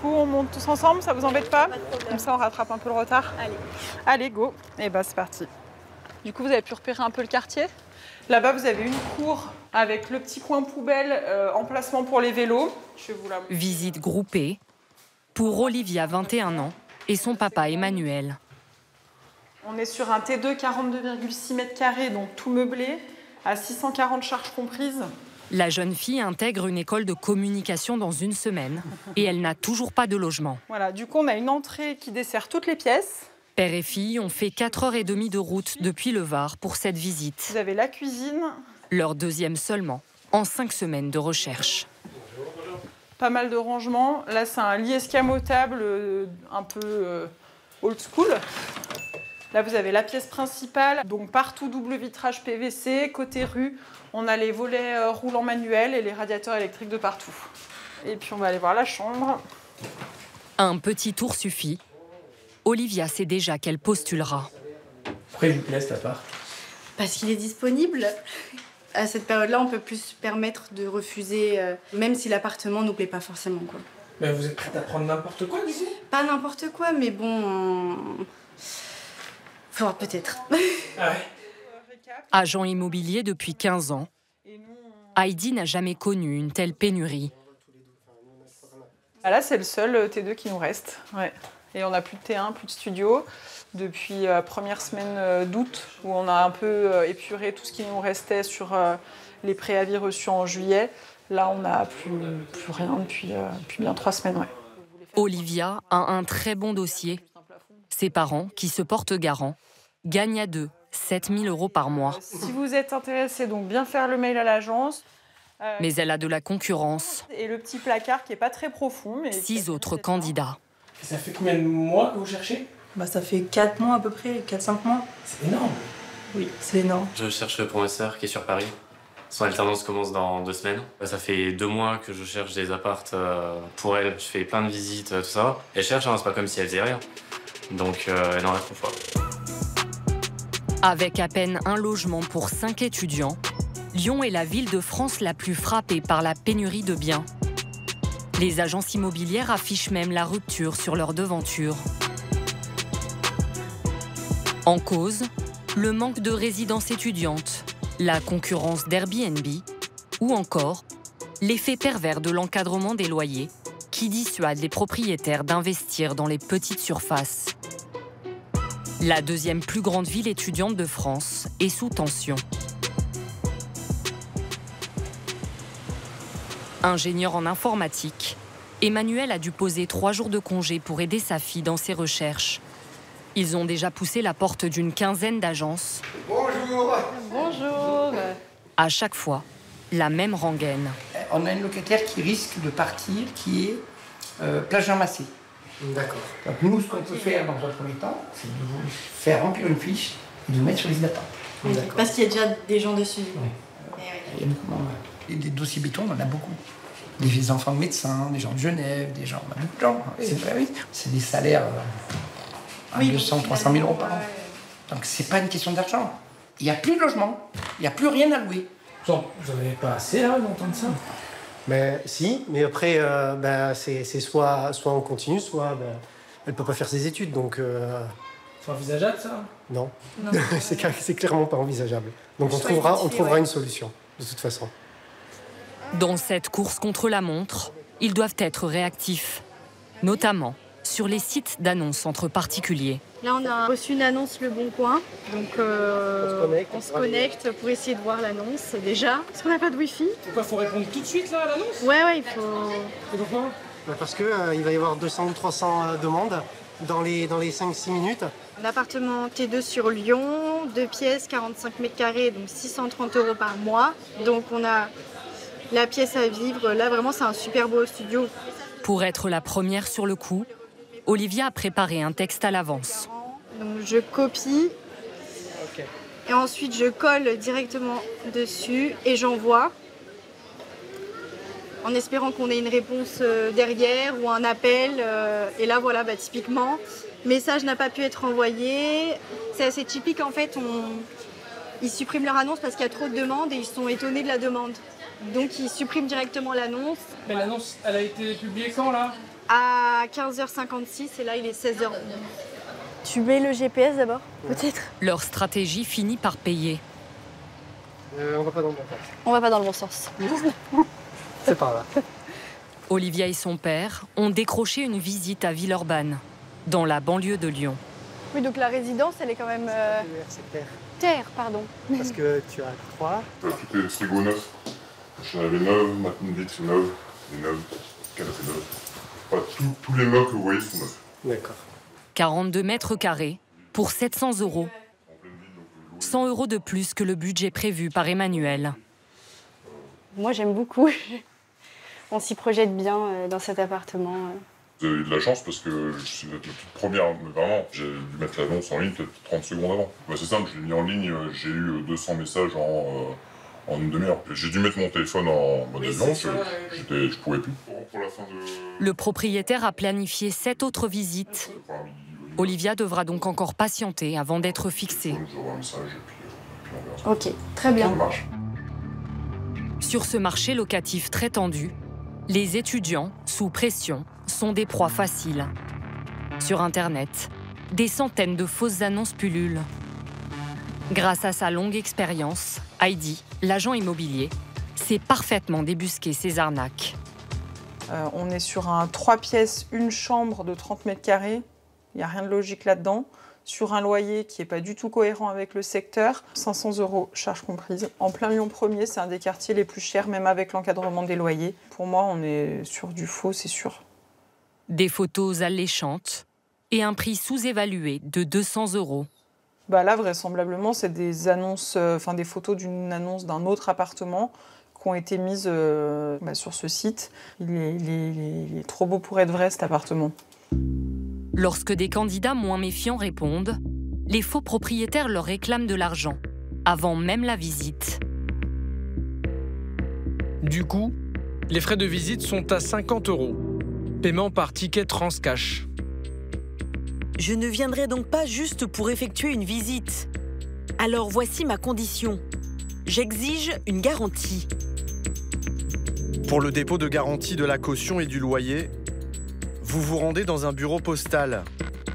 coup, on monte tous ensemble, ça vous embête pas? Comme ça, on rattrape un peu le retard. Allez. Allez, go. Et bah, c'est parti. Du coup, vous avez pu repérer un peu le quartier. Là-bas, vous avez une cour avec le petit coin poubelle, emplacement pour les vélos. Je vais vous la montrer. Visite groupée pour Olivia, 21 ans, et son papa Emmanuel. On est sur un T2 42,6 m², donc tout meublé, à 640 charges comprises. La jeune fille intègre une école de communication dans une semaine et elle n'a toujours pas de logement. Voilà, du coup, on a une entrée qui dessert toutes les pièces. Père et fille ont fait 4h30 de route depuis le Var pour cette visite. Vous avez la cuisine. Leur deuxième seulement, en 5 semaines de recherche. Pas mal de rangements. Là, c'est un lit escamotable, un peu old school. Là, vous avez la pièce principale. Donc, partout, double vitrage PVC. Côté rue, on a les volets roulants manuels et les radiateurs électriques de partout. Et puis, on va aller voir la chambre. Un petit tour suffit. Olivia sait déjà qu'elle postulera. Pourquoi il vous plaît cet appart? Parce qu'il est disponible. À cette période-là, on peut plus se permettre de refuser, même si l'appartement nous plaît pas forcément, quoi. Mais vous êtes prête à prendre n'importe quoi d'ici? Pas n'importe quoi, mais bon... Faudra peut-être. Ah ouais. Agent immobilier depuis 15 ans, Heidi n'a jamais connu une telle pénurie. Ah, là, c'est le seul T2 qui nous reste. Ouais. Et on n'a plus de T1, plus de studio. Depuis la première semaine d'août, où on a un peu épuré tout ce qui nous restait sur les préavis reçus en juillet. Là, on n'a plus rien depuis bien 3 semaines. Ouais. Olivia a un très bon dossier. Ses parents, qui se portent garants, gagnent à 2 7 000 € par mois. Si vous êtes intéressé, donc bien faire le mail à l'agence. Mais elle a de la concurrence. Et le petit placard qui n'est pas très profond. Mais 6 autres candidats. Et ça fait combien de mois que vous cherchez? Bah, ça fait 4 mois à peu près, 4-5 mois. C'est énorme. Oui, c'est énorme. Je cherche pour ma sœur qui est sur Paris. Son alternance commence dans 2 semaines. Ça fait 2 mois que je cherche des apparts pour elle. Je fais plein de visites, tout ça. Elle cherche, hein, c'est pas comme si elle faisait rien. Donc elle en a 3 fois. Avec à peine un logement pour 5 étudiants, Lyon est la ville de France la plus frappée par la pénurie de biens. Les agences immobilières affichent même la rupture sur leur devanture. En cause, le manque de résidences étudiantes, la concurrence d'Airbnb ou encore l'effet pervers de l'encadrement des loyers qui dissuade les propriétaires d'investir dans les petites surfaces. La deuxième plus grande ville étudiante de France est sous tension. Ingénieur en informatique, Emmanuel a dû poser 3 jours de congé pour aider sa fille dans ses recherches. Ils ont déjà poussé la porte d'une quinzaine d'agences. Bonjour. Bonjour. À chaque fois, la même rengaine. On a une locataire qui risque de partir, qui est plage Jean-Massé. D'accord. Donc nous, ce qu'on peut faire dans un premier temps, c'est de vous faire remplir une fiche et de vous mettre sur liste d'attente. Parce qu'il y a déjà des gens dessus. Oui. Il y a beaucoup, et des dossiers béton, on en a beaucoup. Des enfants de médecins, des gens de Genève, des gens, on a beaucoup de gens. C'est vrai, oui. C'est des salaires à 200, 300 000 € par an. Donc c'est pas une question d'argent. Il n'y a plus de logement, il n'y a plus rien à louer. Genre, vous n'avez pas assez là d'entendre ça? Mais si, mais après, c'est soit on continue, soit elle peut pas faire ses études, donc... C'est envisageable ça? Non, c'est clairement pas envisageable. Donc on trouvera une solution, de toute façon. Dans cette course contre la montre, ils doivent être réactifs, notamment sur les sites d'annonces entre particuliers. Là, on a reçu une annonce Le Bon Coin, donc on se connecte pour essayer de voir l'annonce déjà. Parce qu'on n'a pas de Wi-Fi. Pourquoi faut répondre tout de suite là à l'annonce? Ouais, il faut... Et pourquoi? Parce que il va y avoir 200 ou 300 demandes dans les 5-6 minutes. Un appartement T2 sur Lyon, 2 pièces, 45 m², donc 630 € par mois. Donc on a la pièce à vivre. Là, vraiment, c'est un super beau studio. Pour être la première sur le coup, Olivia a préparé un texte à l'avance. Donc je copie et ensuite je colle directement dessus et j'envoie en espérant qu'on ait une réponse derrière ou un appel. Et là voilà, typiquement, message n'a pas pu être envoyé. C'est assez typique en fait, ils suppriment leur annonce parce qu'il y a trop de demandes et ils sont étonnés de la demande. Donc ils suppriment directement l'annonce. Mais l'annonce, elle a été publiée quand là? À 15h56 et là il est 16h. Tu mets le GPS d'abord, peut-être? Leur stratégie finit par payer. On va pas dans le bon sens. On va pas dans le bon sens. C'est par là. Olivia et son père ont décroché une visite à Villeurbanne, dans la banlieue de Lyon. Oui, donc la résidence, elle est quand même... C'est terre. Terre, pardon. Parce que tu as 3. Tout est frigo neuf. Je l'avais neuve, maintenant une vitre neuve, les neuves, canapé neuf. Enfin, tous les meubles que vous voyez sont neufs. D'accord. 42 mètres carrés pour 700 €. 100 € de plus que le budget prévu par Emmanuel. Moi, j'aime beaucoup. On s'y projette bien dans cet appartement. Vous avez eu de la chance parce que je suis la toute première, mais vraiment, j'ai dû mettre l'annonce en ligne peut-être 30 secondes avant. Bah, c'est simple, je l'ai mis en ligne, j'ai eu 200 messages en une demi-heure. J'ai dû mettre mon téléphone en mode avion, je pouvais plus. Pour la fin de... Le propriétaire a planifié 7 autres visites. Olivia devra donc encore patienter avant d'être fixée. Ok, très bien. Sur ce marché locatif très tendu, les étudiants, sous pression, sont des proies faciles. Sur Internet, des centaines de fausses annonces pullulent. Grâce à sa longue expérience, Heidi, l'agent immobilier, sait parfaitement débusquer ces arnaques. On est sur un 3 pièces, une chambre de 30 mètres carrés. Il n'y a rien de logique là-dedans. Sur un loyer qui n'est pas du tout cohérent avec le secteur, 500 € charges comprises. En plein Lyon 1er, c'est un des quartiers les plus chers, même avec l'encadrement des loyers. Pour moi, on est sur du faux, c'est sûr. Des photos alléchantes et un prix sous-évalué de 200 €. Bah là, vraisemblablement, c'est des annonces, des photos d'une annonce d'un autre appartement qui ont été mises sur ce site. Il est trop beau pour être vrai, cet appartement. Lorsque des candidats moins méfiants répondent, les faux propriétaires leur réclament de l'argent, avant même la visite. Du coup, les frais de visite sont à 50 €. Paiement par ticket Transcash. Je ne viendrai donc pas juste pour effectuer une visite. Alors voici ma condition. J'exige une garantie. Pour le dépôt de garantie de la caution et du loyer, vous vous rendez dans un bureau postal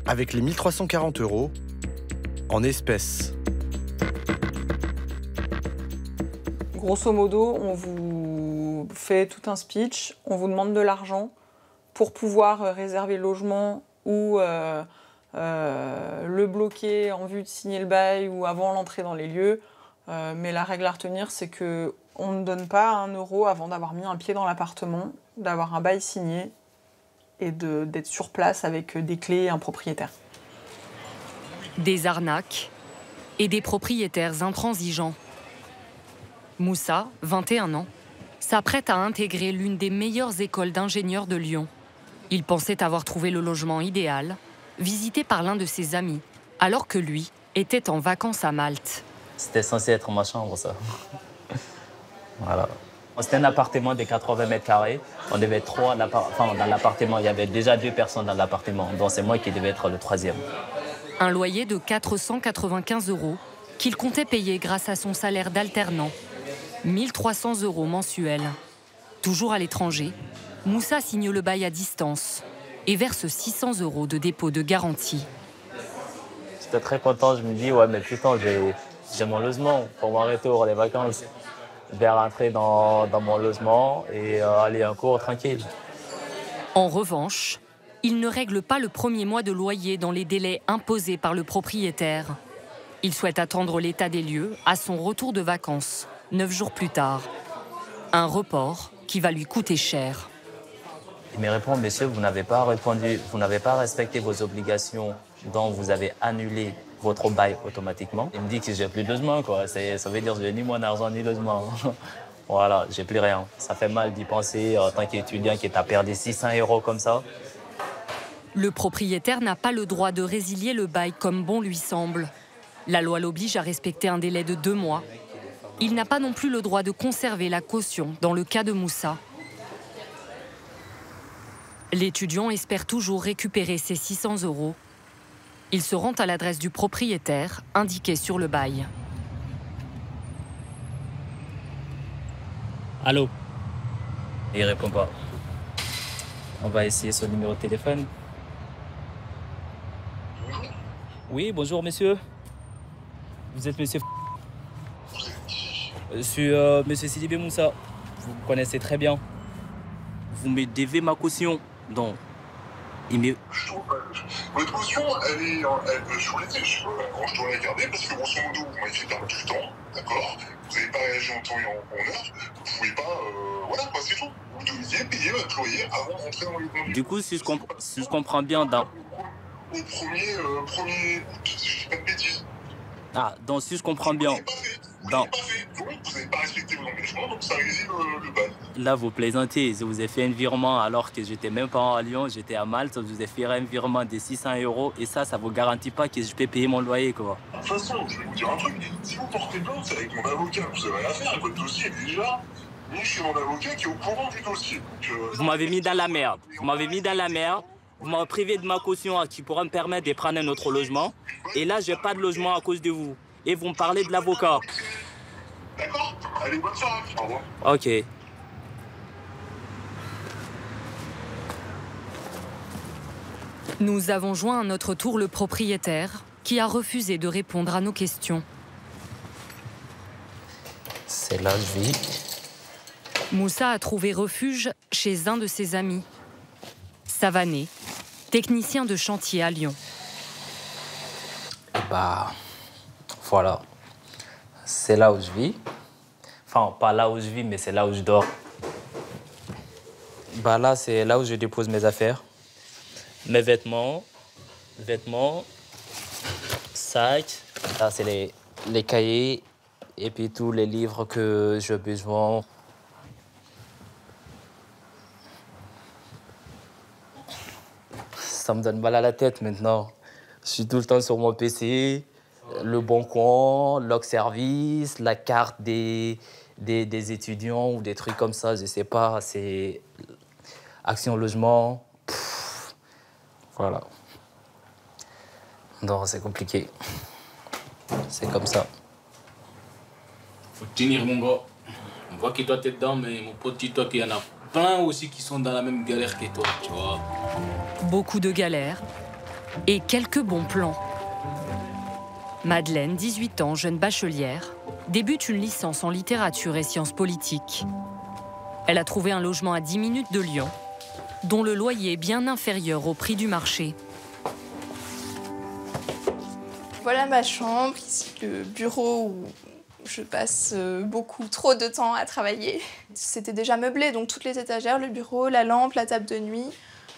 avec les 1340 € en espèces. Grosso modo, on vous fait tout un speech, on vous demande de l'argent pour pouvoir réserver le logement ou le bloquer en vue de signer le bail ou avant l'entrée dans les lieux. Mais la règle à retenir, c'est qu'on ne donne pas 1 € avant d'avoir mis un pied dans l'appartement, d'avoir un bail signé et d'être sur place avec des clés et un propriétaire. Des arnaques et des propriétaires intransigeants. Moussa, 21 ans, s'apprête à intégrer l'une des meilleures écoles d'ingénieurs de Lyon. Il pensait avoir trouvé le logement idéal, visité par l'un de ses amis, alors que lui était en vacances à Malte. C'était censé être ma chambre, ça. Voilà. C'était un appartement de 80 mètres carrés. On devait être 3 dans l'appartement. Il y avait déjà 2 personnes dans l'appartement, donc c'est moi qui devais être le 3e. Un loyer de 495 € qu'il comptait payer grâce à son salaire d'alternant. 1300 € mensuels. Toujours à l'étranger, Moussa signe le bail à distance et verse 600 € de dépôt de garantie. J'étais très content. Je me dis, ouais, mais putain, j'ai mon logement pour mon retour des vacances. Je vais rentrer dans mon logement et aller en cours tranquille. En revanche, il ne règle pas le premier mois de loyer dans les délais imposés par le propriétaire. Il souhaite attendre l'état des lieux à son retour de vacances, 9 jours plus tard. Un report qui va lui coûter cher. Il me répond, monsieur, vous n'avez pas répondu, vous n'avez pas respecté vos obligations, donc vous avez annulé votre bail automatiquement. Il me dit que j'ai plus de logement, quoi. Ça veut dire que je n'ai ni mon argent ni logement. Voilà, j'ai plus rien. Ça fait mal d'y penser en tant qu'étudiant qui t'a perdu 600 € comme ça. Le propriétaire n'a pas le droit de résilier le bail comme bon lui semble. La loi l'oblige à respecter un délai de 2 mois. Il n'a pas non plus le droit de conserver la caution dans le cas de Moussa. L'étudiant espère toujours récupérer ses 600 €. Il se rend à l'adresse du propriétaire, indiquée sur le bail. Allô? Il répond pas. On va essayer son numéro de téléphone. Oui, bonjour monsieur. Vous êtes monsieur... Je suis monsieur Sidibé Moussa. Vous me connaissez très bien. Vous me devez ma caution. Donc, il me... Votre caution, elle peut sur l'été. Quand je dois la garder, parce que grosso modo, vous m'avez fait perdre du temps, d'accord? Vous n'avez pas réagi en temps et en heure. Vous pouvez pas... voilà, quoi, c'est tout. Vous deviez payer votre loyer avant de rentrer dans les conduits. Du coup, si je comprends bien, dans... Au 1er août, si je dis pas de bêtises. Ah, donc si je comprends bien... Dans... Vous n'avez pas respecté vos engagements, donc ça réside le bail. Là, vous plaisantez. Je vous ai fait un virement alors que j'étais même pas à Lyon, j'étais à Malte. Je vous ai fait un virement de 600 € et ça vous garantit pas que je peux payer mon loyer, quoi. De toute façon, je vais vous dire un truc. Si vous portez plainte, c'est avec mon avocat. Vous avez rien à faire. Votre dossier est déjà mis chez mon avocat qui est au courant du dossier. Donc, vous m'avez mis dans la merde. Vous m'avez mis dans la merde. Vous m'avez privé de ma caution qui pourra me permettre de prendre un autre logement. Et là, j'ai pas de logement à cause de vous. Et vous me parlez de l'avocat. D'accord? Allez, bonne soirée. Au revoir. Ok. Nous avons joint à notre tour le propriétaire qui a refusé de répondre à nos questions. C'est là que je vis. Moussa a trouvé refuge chez un de ses amis. Savané, technicien de chantier à Lyon. Bah, voilà. C'est là où je vis. Enfin, pas là où je vis, mais c'est là où je dors. Bah là, c'est là où je dépose mes affaires. Mes vêtements, sacs. Là, c'est les cahiers et puis tous les livres que j'ai besoin. Ça me donne mal à la tête maintenant. Je suis tout le temps sur mon PC. Le Bon Coin, Log Service, la carte des étudiants ou des trucs comme ça, je sais pas, c'est Action Logement. Voilà. Non, c'est compliqué. C'est comme ça. Faut tenir, mon gars. On voit que toi t'es dedans, mais mon pote, dis-toi qu'il y en a plein aussi qui sont dans la même galère que toi, tu vois. Beaucoup de galères et quelques bons plans. Madeleine, 18 ans, jeune bachelière, débute une licence en littérature et sciences politiques. Elle a trouvé un logement à 10 minutes de Lyon, dont le loyer est bien inférieur au prix du marché. Voilà ma chambre, ici le bureau où je passe beaucoup trop de temps à travailler. C'était déjà meublé, donc toutes les étagères, le bureau, la lampe, la table de nuit.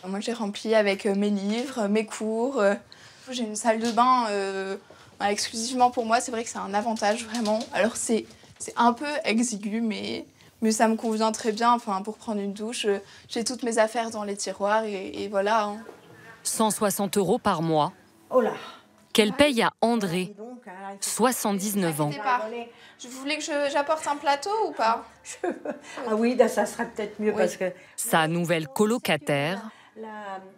Moi j'ai rempli avec mes livres, mes cours. J'ai une salle de bain exclusivement pour moi, c'est vrai que c'est un avantage vraiment. Alors c'est un peu exigu, mais ça me convient très bien. Enfin, pour prendre une douche, j'ai toutes mes affaires dans les tiroirs et voilà. Hein. 160 € par mois. Oh là. Qu'elle paye à André, 79 ans. Je voulais que j'apporte un plateau ou pas? Ah oui, ça serait peut-être mieux parce que... Sa nouvelle colocataire,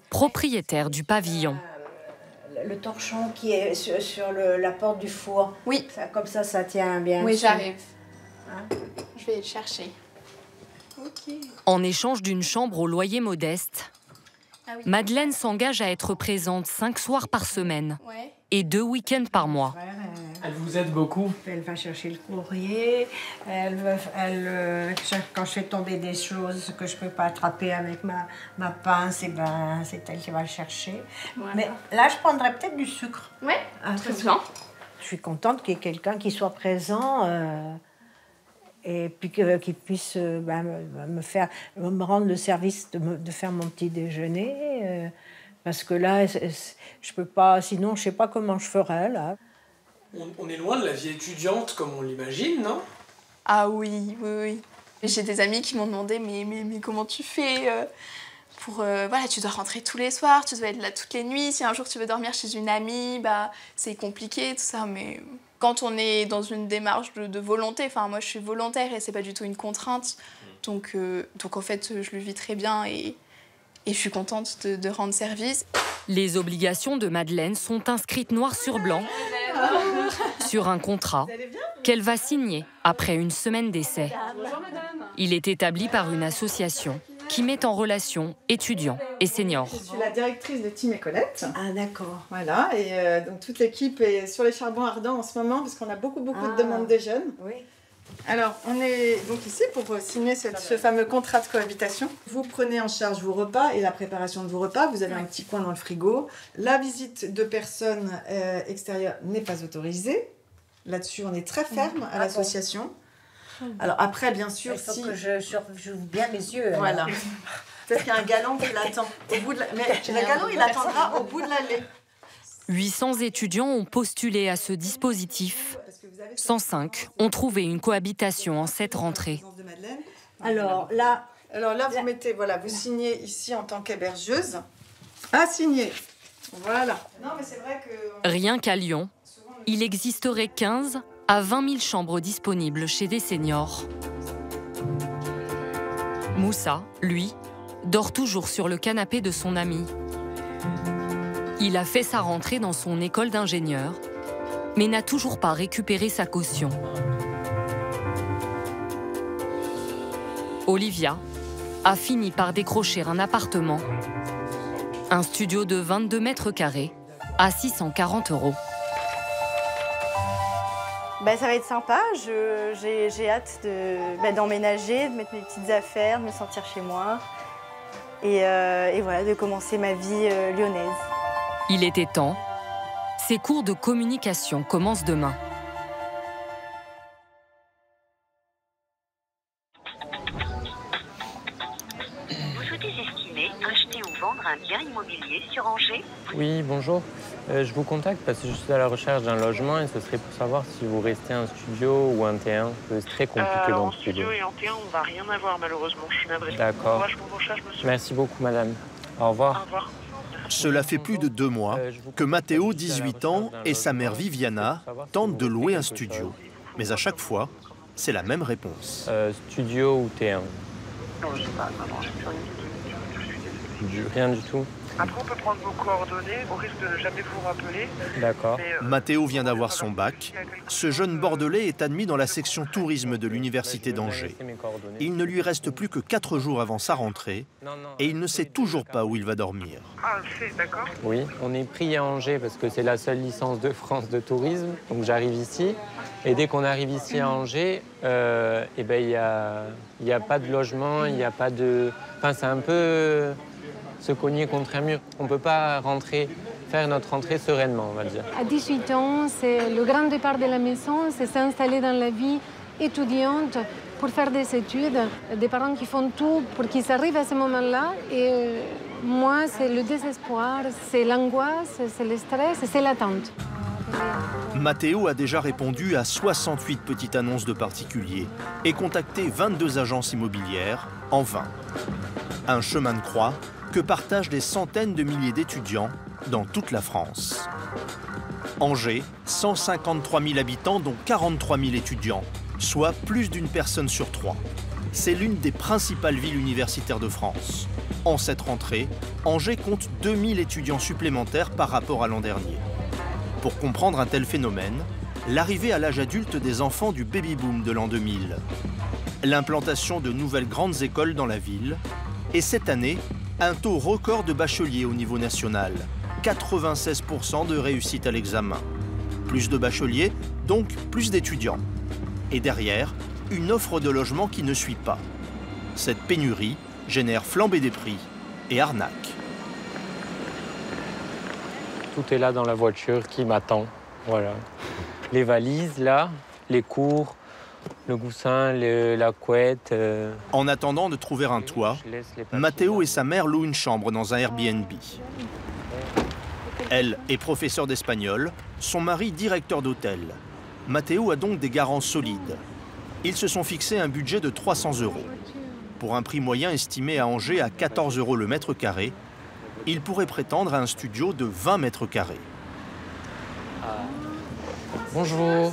propriétaire du pavillon. Le torchon qui est sur la porte du four. Oui. Comme ça tient bien. Oui, j'arrive. Hein? Je vais le chercher. Ok. En échange d'une chambre au loyer modeste, Madeleine s'engage à être présente 5 soirs par semaine et 2 week-ends par mois. Elle vous aide beaucoup. Elle va chercher le courrier. Quand je fais tomber des choses que je ne peux pas attraper avec ma pince, c'est elle qui va le chercher. Voilà. Mais là, je prendrais peut-être du sucre. Oui, très bien. Je suis contente qu'il y ait quelqu'un qui soit présent et puis qu'il puisse me rendre le service de faire mon petit déjeuner. Parce que là, je peux pas, sinon je ne sais pas comment je ferais, là. On est loin de la vie étudiante comme on l'imagine, non? Ah oui. J'ai des amis qui m'ont demandé mais comment tu fais voilà, tu dois rentrer tous les soirs, tu dois être là toutes les nuits. Si un jour tu veux dormir chez une amie, c'est compliqué, tout ça. Mais quand on est dans une démarche de volonté, enfin moi je suis volontaire et c'est pas du tout une contrainte. Donc en fait, je le vis très bien et je suis contente de rendre service. Les obligations de Madeleine sont inscrites noir sur blanc sur un contrat qu'elle va signer après une semaine d'essai. Il est établi par une association qui met en relation étudiants et seniors. Je suis la directrice de Team Écolette. Ah d'accord. Voilà, et donc toute l'équipe est sur les charbons ardents en ce moment parce qu'on a beaucoup de demandes de jeunes. Oui. Alors, on est donc ici pour signer ce fameux contrat de cohabitation. Vous prenez en charge vos repas et la préparation de vos repas. Vous avez un petit coin dans le frigo. La visite de personnes extérieures n'est pas autorisée. Là-dessus, on est très ferme à l'association. Alors après, bien sûr, il faut que j'ouvre bien les yeux. Voilà. Peut-être qu'il y a un galant qui l'attend. Mais le galant, il attendra au bout de l'allée. 800 étudiants ont postulé à ce dispositif. 105 ont trouvé une cohabitation en cette rentrée. Alors là, vous mettez, voilà, vous signez ici en tant qu'hébergeuse. À signer. Voilà. Non, mais c'est vrai que... Rien qu'à Lyon, il existerait 15 à 20 000 chambres disponibles chez des seniors. Moussa, lui, dort toujours sur le canapé de son ami. Il a fait sa rentrée dans son école d'ingénieur, mais n'a toujours pas récupéré sa caution. Olivia a fini par décrocher un appartement, un studio de 22 mètres carrés à 640 €. Ça va être sympa, j'ai hâte d'emménager, de mettre mes petites affaires, de me sentir chez moi et voilà, de commencer ma vie lyonnaise. Il était temps. Ces cours de communication commencent demain. Vous souhaitez estimer, acheter ou vendre un bien immobilier sur Angers? Oui, bonjour. Je vous contacte parce que je suis à la recherche d'un logement et ce serait pour savoir si vous restez un studio ou un T1. C'est très compliqué dans le studio. En studio et en T1, on ne va rien avoir malheureusement. Je suis navrée. D'accord. Bon courage pour vos recherches, monsieur. Merci beaucoup, madame. Au revoir. Au revoir. Cela fait plus de 2 mois que Matteo, 18 ans, et sa mère Viviana tentent de louer un studio. Mais à chaque fois, c'est la même réponse. Studio ou T1? Non, je sais pas. Rien du tout. Après, on peut prendre vos coordonnées, au risque de ne jamais vous rappeler. D'accord. Matteo vient d'avoir son bac. Ce jeune Bordelais est admis dans la section tourisme de l'université d'Angers. Il ne lui reste plus que 4 jours avant sa rentrée et il ne sait toujours pas où il va dormir. Ah, c'est d'accord. Oui, on est pris à Angers parce que c'est la seule licence de France de tourisme. Donc j'arrive ici et dès qu'on arrive ici à Angers, il n'y a pas de logement, il n'y a pas de... Enfin, c'est un peu... se cogner contre un mur. On ne peut pas faire notre rentrée sereinement, on va dire. À 18 ans, c'est le grand départ de la maison, c'est s'installer dans la vie étudiante pour faire des études. Des parents qui font tout pour qu'ils arrivent à ce moment-là. Et moi, c'est le désespoir, c'est l'angoisse, c'est le stress, c'est l'attente. Matteo a déjà répondu à 68 petites annonces de particuliers et contacté 22 agences immobilières en vain. Un chemin de croix que partagent des centaines de milliers d'étudiants dans toute la France. Angers, 153 000 habitants, dont 43 000 étudiants, soit plus d'une personne sur 3. C'est l'une des principales villes universitaires de France. En cette rentrée, Angers compte 2000 étudiants supplémentaires par rapport à l'an dernier. Pour comprendre un tel phénomène, l'arrivée à l'âge adulte des enfants du baby-boom de l'an 2000, l'implantation de nouvelles grandes écoles dans la ville, et cette année, un taux record de bacheliers au niveau national, 96% de réussite à l'examen. Plus de bacheliers, donc plus d'étudiants. Et derrière, une offre de logement qui ne suit pas. Cette pénurie génère flambée des prix et arnaque. Tout est là dans la voiture qui m'attend. Voilà. Les valises, là, les cours, le coussin, la couette. En attendant de trouver un toit, Matteo et sa mère louent une chambre dans un Airbnb. Elle est professeure d'espagnol, son mari directeur d'hôtel. Matteo a donc des garants solides. Ils se sont fixés un budget de 300 €. Pour un prix moyen estimé à Angers à 14 € le mètre carré, ils pourraient prétendre à un studio de 20 mètres carrés. Bonjour.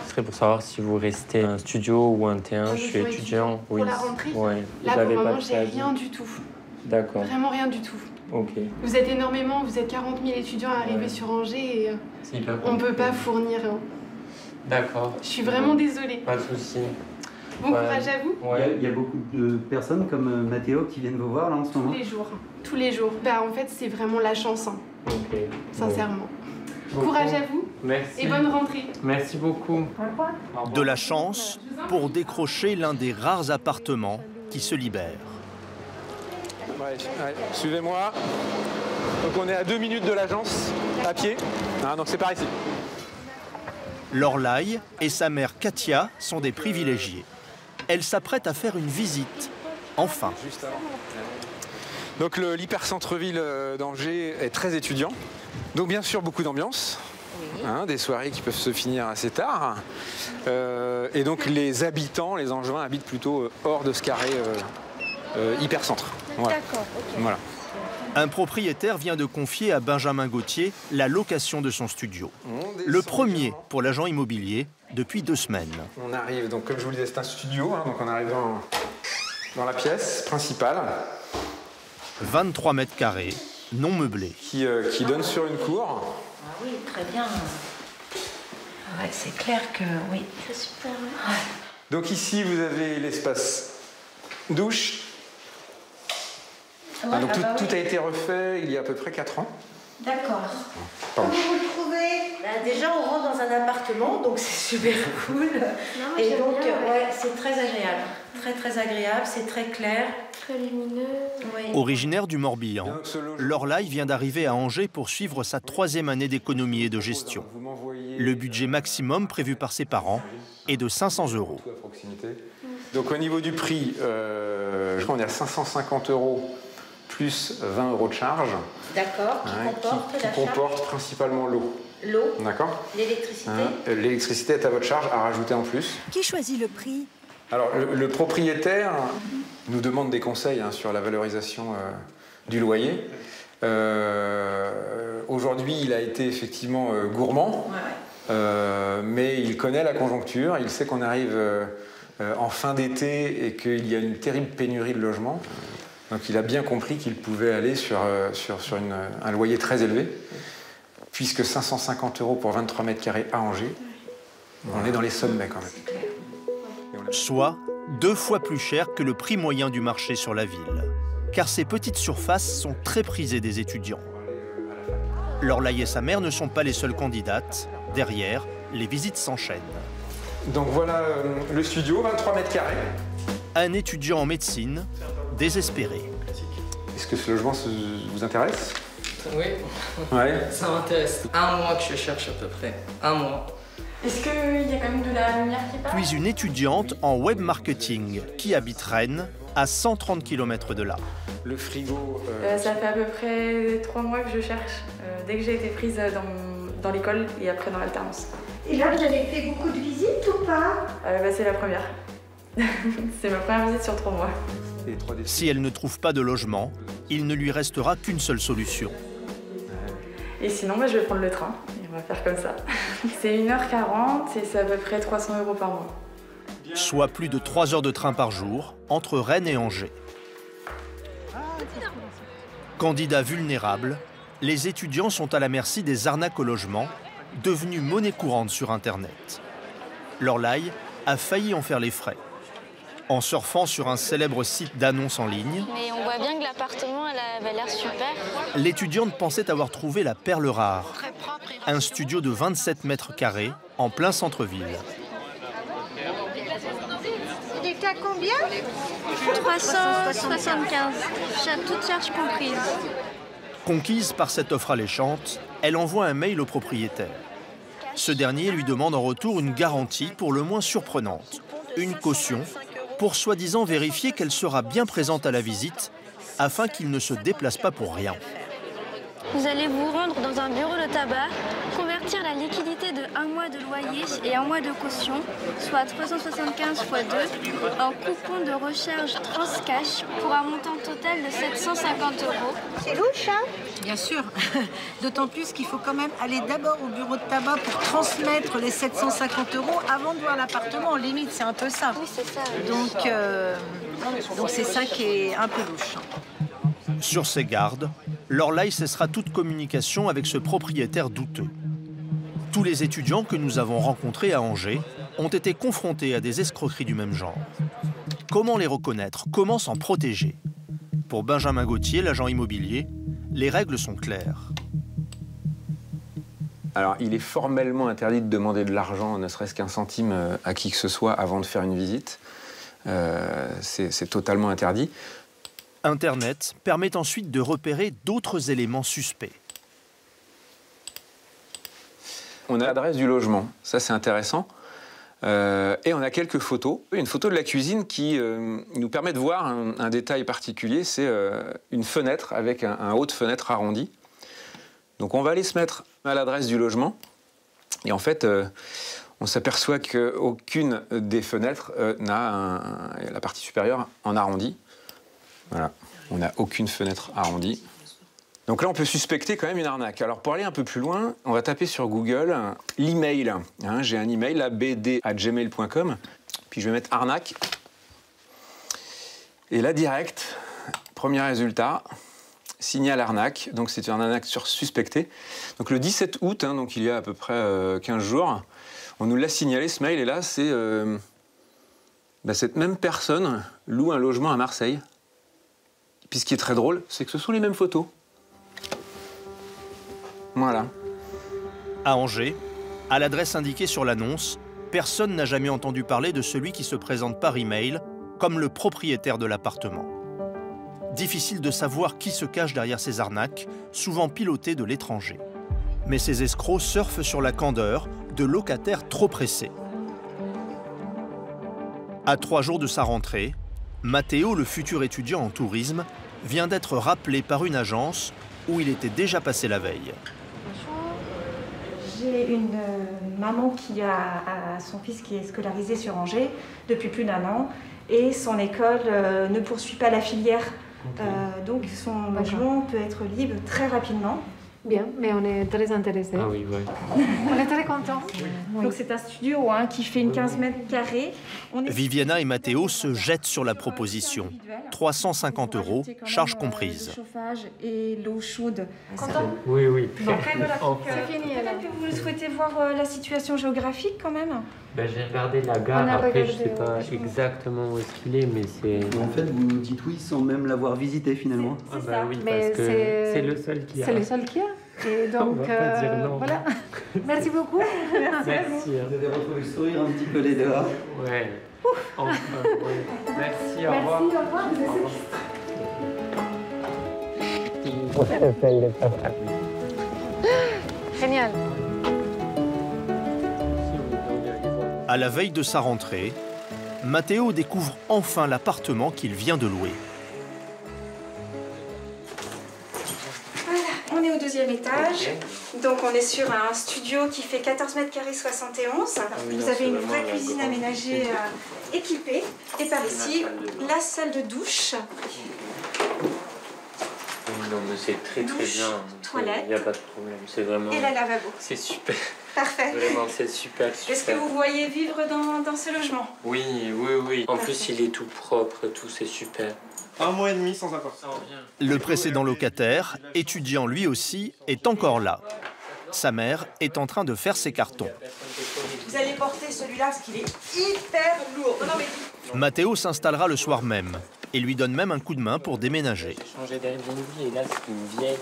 Ce serait pour savoir si vous restez un studio ou un T1. Je suis étudiant. Pour la rentrée, ouais. là pour le moment, j'ai rien du tout. D'accord. Vraiment rien du tout. Ok. Vous êtes énormément, vous êtes 40 000 étudiants arrivés sur Angers et on ne peut pas fournir. D'accord. Je suis vraiment désolée. Pas de souci. Bon courage à vous. Ouais. Il y a beaucoup de personnes comme Mathéo qui viennent vous voir là en ce moment. Tous les jours. Tous les jours. Bah, en fait, c'est vraiment la chance. Hein. Ok. Sincèrement. Bon. Courage à vous. Merci. Et bonne rentrée. Merci beaucoup. De la chance pour décrocher l'un des rares appartements qui se libèrent. Ouais, suivez-moi. Donc on est à 2 minutes de l'agence, à pied. Ah, donc c'est par ici. Lorlaï et sa mère Katia sont des privilégiés. Elle s'apprête à faire une visite, enfin. Juste avant. Donc l'hypercentre-ville d'Angers est très étudiant. Donc bien sûr beaucoup d'ambiance. Hein, des soirées qui peuvent se finir assez tard. Et donc les habitants, les Angevins habitent plutôt hors de ce carré hypercentre. Voilà. D'accord, ok. Voilà. Un propriétaire vient de confier à Benjamin Gauthier la location de son studio. Le premier pour l'agent immobilier depuis 2 semaines. On arrive, donc comme je vous le disais, c'est un studio, hein, donc on arrive dans la pièce principale. 23 mètres carrés, non meublé. Qui donne sur une cour. Ah oui, très bien. Ouais, c'est clair que oui. C'est super. Ouais. Donc ici, vous avez l'espace douche. Ouais, donc oui. tout a été refait il y a à peu près 4 ans. D'accord. Pardon. Comment vous le trouvez? Déjà, on rentre dans un appartement, donc c'est super cool. Non, et j'aime donc, bien, ouais, c'est très agréable. Très, très agréable, c'est très clair. Très lumineux. Oui. Originaire du Morbihan, Lorlaï vient d'arriver à Angers pour suivre sa 3e année d'économie et de gestion. Le budget maximum prévu par ses parents est de 500 €. Donc au niveau du prix, je crois qu'on est à 550 € plus 20 € de charge. D'accord, qui comporte principalement l'eau. L'eau. D'accord. L'électricité. L'électricité est à votre charge, à rajouter en plus. Qui choisit le prix? Alors, le propriétaire nous demande des conseils sur la valorisation du loyer. Aujourd'hui, il a été effectivement gourmand, mais il connaît la conjoncture, il sait qu'on arrive en fin d'été et qu'il y a une terrible pénurie de logements. Donc il a bien compris qu'il pouvait aller sur un loyer très élevé, puisque 550 € pour 23 mètres carrés à Angers, on est dans les sommets quand même. Soit 2 fois plus cher que le prix moyen du marché sur la ville. Car ces petites surfaces sont très prisées des étudiants. Lorlaï et sa mère ne sont pas les seules candidates. Derrière, les visites s'enchaînent. Donc voilà le studio, 23 mètres carrés. Un étudiant en médecine, désespéré. Est-ce que ce logement vous intéresse? Oui, ouais. Ça m'intéresse. 1 mois que je cherche à peu près. 1 mois. Est-ce qu'il y a quand même de la lumière qui passe? Puis une étudiante en web marketing qui habite Rennes, à 130 km de là. Le frigo... Ça fait à peu près 3 mois que je cherche, dès que j'ai été prise dans l'école et après dans l'alternance. Et là, vous avez fait beaucoup de visites ou pas? C'est la première. C'est ma première visite sur 3 mois. Si elle ne trouve pas de logement, il ne lui restera qu'une seule solution. Et sinon, je vais prendre le train. Et on va faire comme ça. C'est 1h40 et c'est à peu près 300 € par mois. Soit plus de 3 heures de train par jour entre Rennes et Angers. Candidats vulnérables, les étudiants sont à la merci des arnaques au logement, devenues monnaie courante sur Internet. Lorlaï a failli en faire les frais. En surfant sur un célèbre site d'annonces en ligne, mais on voit bien que l'appartement avait l'air super. L'étudiante pensait avoir trouvé la perle rare. Un studio de 27 mètres carrés en plein centre-ville. Il était à combien? 375, toute charge comprise. Conquise par cette offre alléchante, elle envoie un mail au propriétaire. Ce dernier lui demande en retour une garantie pour le moins surprenante, une caution, pour soi-disant vérifier qu'elle sera bien présente à la visite, afin qu'il ne se déplace pas pour rien. Vous allez vous rendre dans un bureau de tabac, convertir la liquidité de 1 mois de loyer et 1 mois de caution, soit 375 x 2, en coupon de recharge Transcash pour un montant total de 750 €. C'est louche, hein? Bien sûr. D'autant plus qu'il faut quand même aller d'abord au bureau de tabac pour transmettre les 750 € avant de voir l'appartement. En limite, c'est un peu ça. Oui, c'est ça. Donc c'est ça qui est un peu louche. Sur ses gardes, Lorlaï cessera toute communication avec ce propriétaire douteux. Tous les étudiants que nous avons rencontrés à Angers ont été confrontés à des escroqueries du même genre. Comment les reconnaître? Comment s'en protéger? Pour Benjamin Gauthier, l'agent immobilier, les règles sont claires. Alors, il est formellement interdit de demander de l'argent, ne serait-ce qu'un centime, à qui que ce soit avant de faire une visite. C'est totalement interdit. Internet permet ensuite de repérer d'autres éléments suspects. On a l'adresse du logement, ça c'est intéressant. Et on a quelques photos. Une photo de la cuisine qui nous permet de voir un détail particulier, c'est une fenêtre avec un haut de fenêtre arrondi. Donc on va aller se mettre à l'adresse du logement. Et en fait, on s'aperçoit qu'aucune des fenêtres n'a la partie supérieure en arrondi. Voilà, on n'a aucune fenêtre arrondie. Donc là, on peut suspecter quand même une arnaque. Alors pour aller un peu plus loin, on va taper sur Google l'email. Hein, j'ai un email, là, bd@gmail.com. Puis je vais mettre arnaque. Et là, direct, premier résultat, signal arnaque. Donc c'est un arnaque suspecté. Donc le 17 août, hein, donc il y a à peu près 15 jours, on nous l'a signalé ce mail. Et là, c'est cette même personne loue un logement à Marseille. Puis ce qui est très drôle, c'est que ce sont les mêmes photos. Voilà. À Angers, à l'adresse indiquée sur l'annonce, personne n'a jamais entendu parler de celui qui se présente par email comme le propriétaire de l'appartement. Difficile de savoir qui se cache derrière ces arnaques, souvent pilotées de l'étranger. Mais ces escrocs surfent sur la candeur de locataires trop pressés. À 3 jours de sa rentrée, Matteo, le futur étudiant en tourisme, vient d'être rappelé par une agence où il était déjà passé la veille. J'ai une maman qui a son fils qui est scolarisé sur Angers depuis plus d'1 an et son école ne poursuit pas la filière. Donc son logement peut être libre très rapidement. Bien, mais on est très intéressés. Ah oui, ouais. On est très contents. Oui. Donc c'est un studio qui fait une 15 mètres carrés. Viviana et Matteo se jettent sur la proposition. 350 €, charges comprises. Le chauffage et l'eau chaude. Content? Oui, oui. Bon, après, voilà, c'est fini. Peut-être que vous souhaitez voir la situation géographique quand même? Ben, j'ai regardé la gare, après je sais pas exactement où est-ce qu'il est, mais c'est... En fait, vous nous dites oui sans même l'avoir visité finalement. Ah bah oui, parce que c'est le seul qu'il y a. C'est le seul qu'il y a. Et donc, on va pas dire non. Voilà. Merci beaucoup. Merci. Vous avez retrouvé le sourire un petit peu les dehors. Ouais. Enfin, ouais. Merci, au revoir. Merci, au revoir. Génial. À la veille de sa rentrée, Matteo découvre enfin l'appartement qu'il vient de louer. Voilà, on est au 2e étage. Donc on est sur un studio qui fait 14 mètres carrés 71. Vous avez une vraie cuisine aménagée équipée. Et par ici, la salle de douche. Non, mais c'est très bien. Toilette. Il n'y a pas de problème, c'est vraiment... Et la lavabo. C'est super. Parfait. Vraiment, c'est super. Est-ce que vous voyez vivre dans ce logement? Oui, oui, oui. En plus, il est tout propre, tout, c'est super. 1 mois et demi sans appart. Le précédent locataire, étudiant lui aussi, est encore là. Sa mère est en train de faire ses cartons. Vous allez porter celui-là parce qu'il est hyper lourd. Non, mais... Matteo s'installera le soir même et lui donne même un coup de main pour déménager. J'ai changé d'Airbnb et là, c'est une vieille.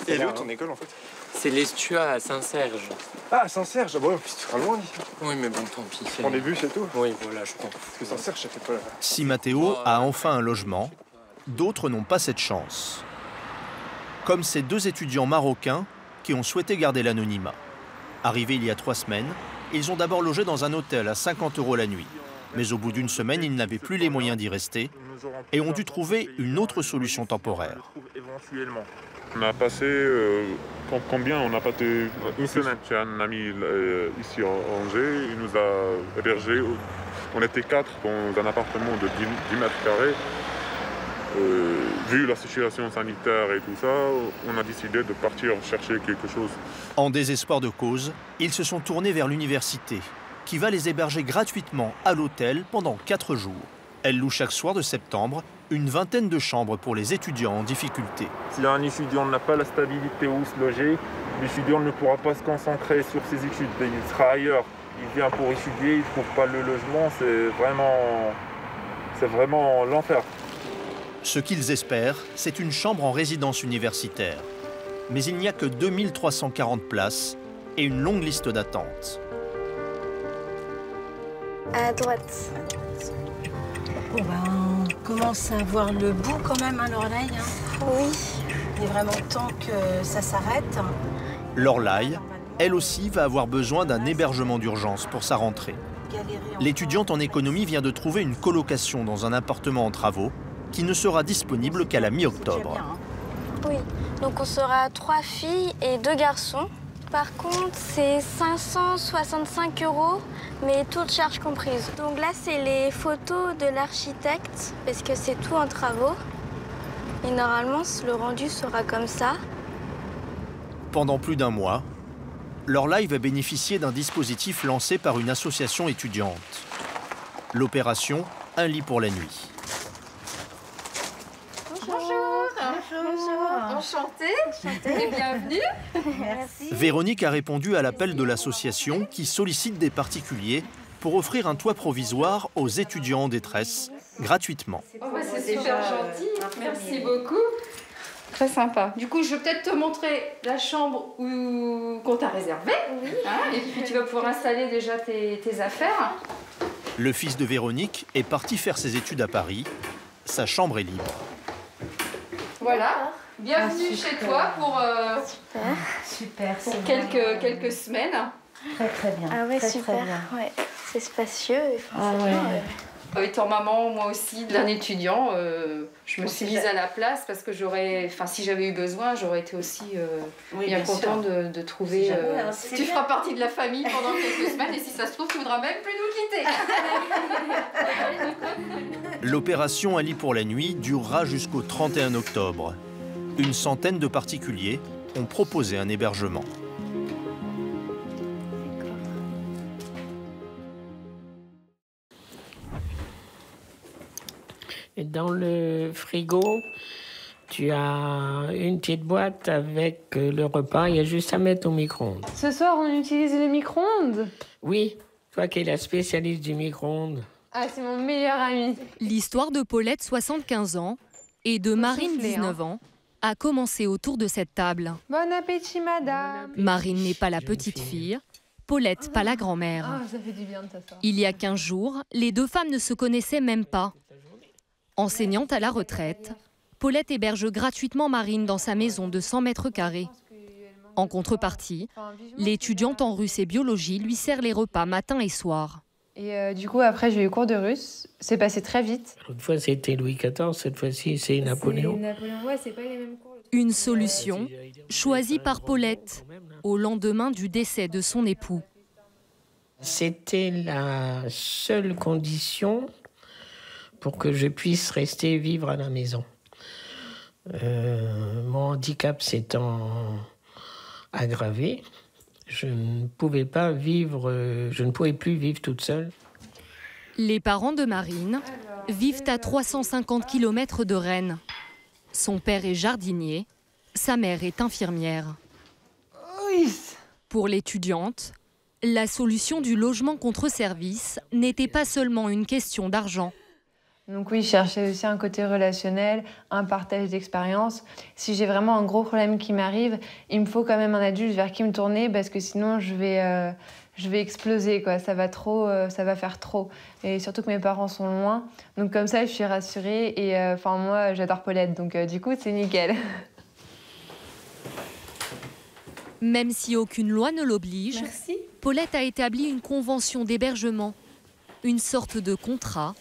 Et elle est où ton école en fait? C'est l'Estua à Saint-Serge. Ah, Saint-Serge, bon, tu seras loin d'ici. Oui, mais bon, tant pis. On est vu, c'est tout. Oui, voilà, je pense. Parce que Saint-Serge, ça fait pas... Si Matteo a enfin un logement, d'autres n'ont pas cette chance. Comme ces 2 étudiants marocains qui ont souhaité garder l'anonymat. Arrivés il y a 3 semaines, ils ont d'abord logé dans un hôtel à 50 € la nuit. Mais au bout d'1 semaine, ils n'avaient plus les moyens d'y rester et ont dû trouver une autre solution temporaire. On a passé, combien? On a passé 1 semaine chez un ami ici à Angers. Il nous a hébergés. On était 4 dans un appartement de 10 mètres carrés. Vu la situation sanitaire et tout ça, on a décidé de partir chercher quelque chose. En désespoir de cause, ils se sont tournés vers l'université, qui va les héberger gratuitement à l'hôtel pendant 4 jours. Elle loue chaque soir de septembre une vingtaine de chambres pour les étudiants en difficulté. Si un étudiant n'a pas la stabilité où se loger, l'étudiant ne pourra pas se concentrer sur ses études. Il sera ailleurs. Il vient pour étudier, il ne trouve pas le logement, c'est vraiment l'enfer. Ce qu'ils espèrent, c'est une chambre en résidence universitaire. Mais il n'y a que 2340 places et une longue liste d'attente. À droite. Bon on commence à voir le bout quand même, hein, Lorelai. Oui. Il est vraiment temps que ça s'arrête. Lorelai, elle aussi, va avoir besoin d'un hébergement d'urgence pour sa rentrée. L'étudiante en économie vient de trouver une colocation dans un appartement en travaux qui ne sera disponible qu'à la mi-octobre. Oui, donc on sera 3 filles et 2 garçons. Par contre, c'est 565 €, mais toutes charges comprises. Donc là, c'est les photos de l'architecte, parce que c'est tout en travaux. Et normalement, le rendu sera comme ça. Pendant plus d'un mois, Lorelai va bénéficier d'un dispositif lancé par une association étudiante. L'opération Un lit pour la nuit. Bonjour. Enchantée. Et bienvenue. Merci. Véronique a répondu à l'appel de l'association qui sollicite des particuliers pour offrir un toit provisoire aux étudiants en détresse, gratuitement. C'est super gentil. Merci beaucoup. Très sympa. Du coup, je vais peut-être te montrer la chambre qu'on t'a réservée. Hein, et puis tu vas pouvoir installer déjà tes affaires. Le fils de Véronique est parti faire ses études à Paris. Sa chambre est libre. Voilà. Bienvenue chez toi pour quelques semaines. Très bien. Ah ouais, très, super. Très bien. Ouais. C'est spacieux. Et franchement, Étant maman, moi aussi, d'un étudiant, je me suis mise à la place parce que si j'avais eu besoin, j'aurais été aussi bien contente de trouver... tu feras partie de la famille pendant quelques semaines et si ça se trouve, tu voudras même plus nous quitter. L'opération Un lit pour la nuit durera jusqu'au 31 octobre. Une centaine de particuliers ont proposé un hébergement. Dans le frigo, tu as une petite boîte avec le repas. Il y a juste à mettre au micro-ondes. Ce soir, on utilise le micro-ondes? Oui, toi qui es la spécialiste du micro-ondes. Ah, c'est mon meilleur ami. L'histoire de Paulette, 75 ans, et de Marine, 19 ans, a commencé autour de cette table. Bon appétit, madame. Marine n'est pas la petite fille, Paulette pas la grand-mère. Ah, ça fait du bien de t'asseoir. Il y a 15 jours, les deux femmes ne se connaissaient même pas. Enseignante à la retraite, Paulette héberge gratuitement Marine dans sa maison de 100 mètres carrés. En contrepartie, l'étudiante en russe et biologie lui sert les repas matin et soir. Et du coup, après, j'ai eu cours de russe. C'est passé très vite. L'autre fois, c'était Louis XIV. Cette fois-ci, c'est Napoléon. Ouais, c'est pas les mêmes cours. Une solution choisie par Paulette au lendemain du décès de son époux. C'était la seule condition pour que je puisse rester vivre à la maison. Mon handicap s'étant aggravé, je ne pouvais plus vivre toute seule. Les parents de Marine vivent à 350 km de Rennes. Son père est jardinier, sa mère est infirmière. Pour l'étudiante, la solution du logement contre service n'était pas seulement une question d'argent. Donc oui, je cherchais aussi un côté relationnel, un partage d'expérience. Si j'ai vraiment un gros problème qui m'arrive, il me faut quand même un adulte vers qui me tourner parce que sinon je vais exploser, quoi. Ça va faire trop. Et surtout que mes parents sont loin. Donc comme ça, je suis rassurée. Et moi, j'adore Paulette, donc du coup, c'est nickel. Même si aucune loi ne l'oblige, Paulette a établi une convention d'hébergement, une sorte de contrat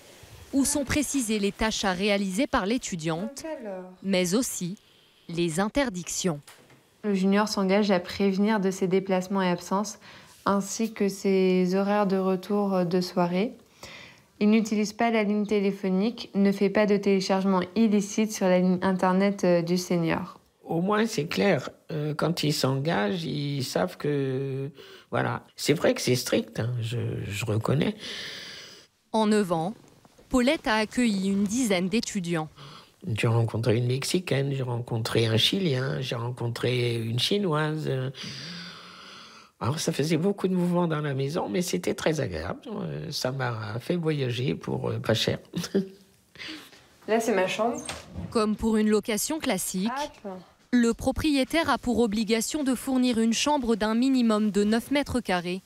où sont précisées les tâches à réaliser par l'étudiante, mais aussi les interdictions. Le junior s'engage à prévenir de ses déplacements et absences, ainsi que ses horaires de retour de soirée. Il n'utilise pas la ligne téléphonique, ne fait pas de téléchargement illicite sur la ligne internet du senior. Au moins, c'est clair. Quand ils s'engagent, ils savent que... Voilà. C'est vrai que c'est strict, hein, je reconnais. En 9 ans, Paulette a accueilli une dizaine d'étudiants. J'ai rencontré une Mexicaine, j'ai rencontré un Chilien, j'ai rencontré une Chinoise. Alors ça faisait beaucoup de mouvements dans la maison, mais c'était très agréable. Ça m'a fait voyager pour pas cher. Là, c'est ma chambre. Comme pour une location classique, le propriétaire a pour obligation de fournir une chambre d'un minimum de 9 mètres carrés,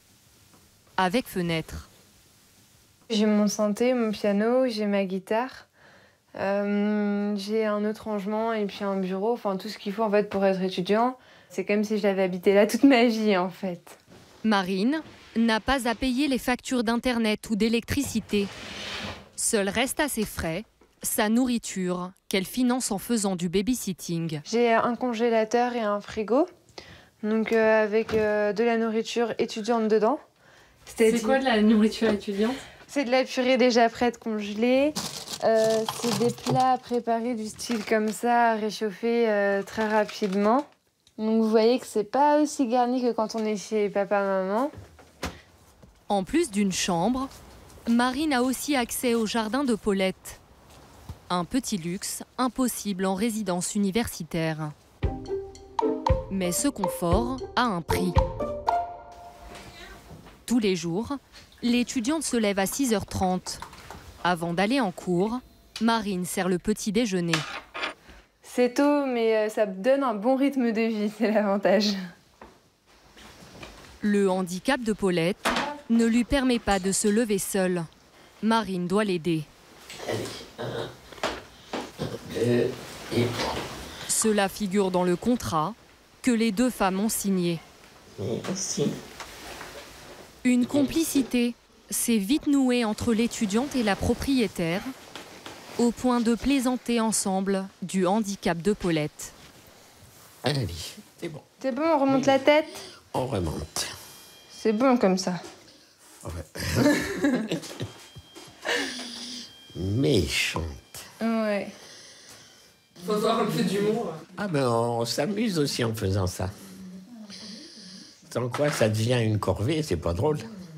avec fenêtre. J'ai mon synthé, mon piano, j'ai ma guitare. J'ai un autre rangement et puis un bureau, enfin tout ce qu'il faut en fait pour être étudiant. C'est comme si j'avais habité là toute ma vie en fait. Marine n'a pas à payer les factures d'internet ou d'électricité. Seul reste à ses frais sa nourriture qu'elle finance en faisant du babysitting. J'ai un congélateur et un frigo, donc avec de la nourriture étudiante dedans. C'est quoi de la nourriture étudiante? C'est de la purée déjà prête congelée. C'est des plats préparés du style comme ça, à réchauffer très rapidement. Donc vous voyez que c'est pas aussi garni que quand on est chez papa-maman. En plus d'une chambre, Marine a aussi accès au jardin de Paulette. Un petit luxe impossible en résidence universitaire. Mais ce confort a un prix. Tous les jours, l'étudiante se lève à 6h30. Avant d'aller en cours, Marine sert le petit déjeuner. C'est tôt, mais ça donne un bon rythme de vie, c'est l'avantage. Le handicap de Paulette ne lui permet pas de se lever seule. Marine doit l'aider. Cela figure dans le contrat que les deux femmes ont signé. Merci. Une complicité s'est vite nouée entre l'étudiante et la propriétaire, au point de plaisanter ensemble du handicap de Paulette. Allez, c'est bon. C'est bon, on remonte la tête? On remonte. C'est bon comme ça. Ouais. Méchante. Ouais. Faut voir un peu d'humour. Ah ben on s'amuse aussi en faisant ça. Sans quoi ça devient une corvée, c'est pas drôle.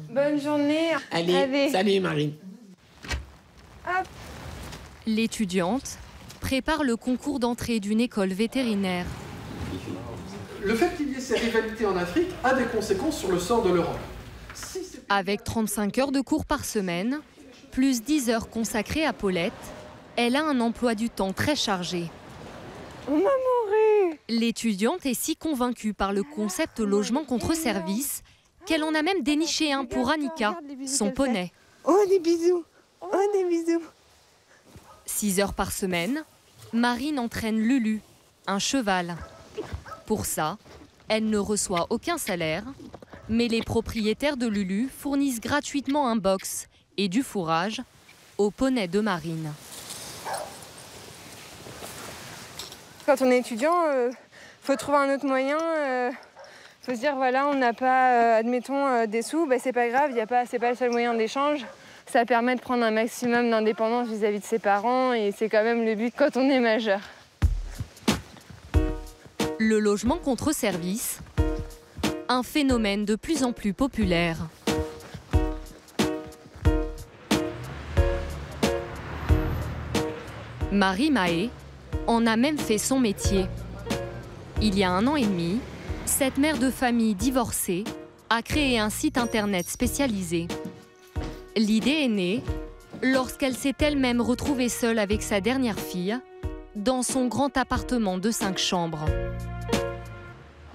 Bonne journée. Allez. Salut Marine. Hop. L'étudiante prépare le concours d'entrée d'une école vétérinaire. Le fait qu'il y ait ces rivalités en Afrique a des conséquences sur le sort de l'Europe. Avec 35 heures de cours par semaine, plus 10 heures consacrées à Paulette, elle a un emploi du temps très chargé. On m'a mouru. L'étudiante est si convaincue par le concept logement contre service qu'elle en a même déniché un pour Annika, son poney. Oh, des bisous. Oh, des bisous. 6 heures par semaine, Marine entraîne Lulu, un cheval. Pour ça, elle ne reçoit aucun salaire, mais les propriétaires de Lulu fournissent gratuitement un box et du fourrage au poney de Marine. Quand on est étudiant, faut trouver un autre moyen. Faut se dire, voilà, on n'a pas, admettons, des sous, c'est pas grave, c'est pas le seul moyen d'échange. Ça permet de prendre un maximum d'indépendance vis-à-vis de ses parents et c'est quand même le but quand on est majeur. Le logement contre service, un phénomène de plus en plus populaire. Marie Mahé en a même fait son métier. Il y a 1 an et demi, cette mère de famille divorcée a créé un site internet spécialisé. L'idée est née lorsqu'elle s'est elle-même retrouvée seule avec sa dernière fille dans son grand appartement de 5 chambres.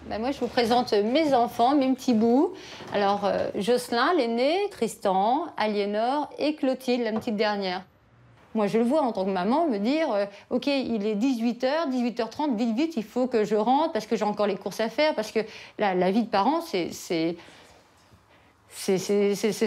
Moi, je vous présente mes enfants, mes petits bouts. Alors, Jocelyn, l'aîné, Tristan, Aliénor et Clotilde, la petite dernière. Moi, je le vois en tant que maman me dire « Ok, il est 18h, 18h30, vite, vite, il faut que je rentre parce que j'ai encore les courses à faire. » Parce que la vie de parent, c'est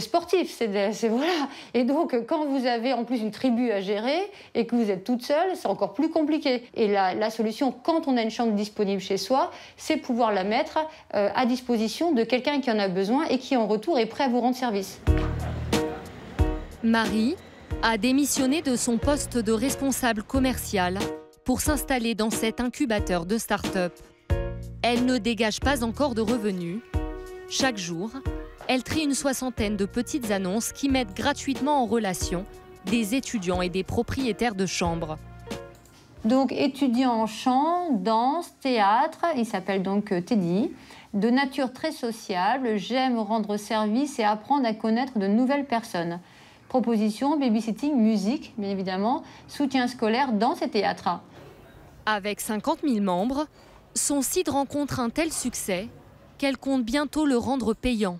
sportif, voilà. Et donc, quand vous avez en plus une tribu à gérer et que vous êtes toute seule, c'est encore plus compliqué. Et la solution, quand on a une chambre disponible chez soi, c'est pouvoir la mettre à disposition de quelqu'un qui en a besoin et qui, en retour, est prêt à vous rendre service. Marie a démissionné de son poste de responsable commercial pour s'installer dans cet incubateur de start-up. Elle ne dégage pas encore de revenus. Chaque jour, elle trie une 60aine de petites annonces qui mettent gratuitement en relation des étudiants et des propriétaires de chambres. Donc étudiant en chant, danse, théâtre, il s'appelle donc Teddy. De nature très sociable, j'aime rendre service et apprendre à connaître de nouvelles personnes. Proposition, babysitting, musique, bien évidemment, soutien scolaire, danse et théâtre. Avec 50 000 membres, son site rencontre un tel succès qu'elle compte bientôt le rendre payant.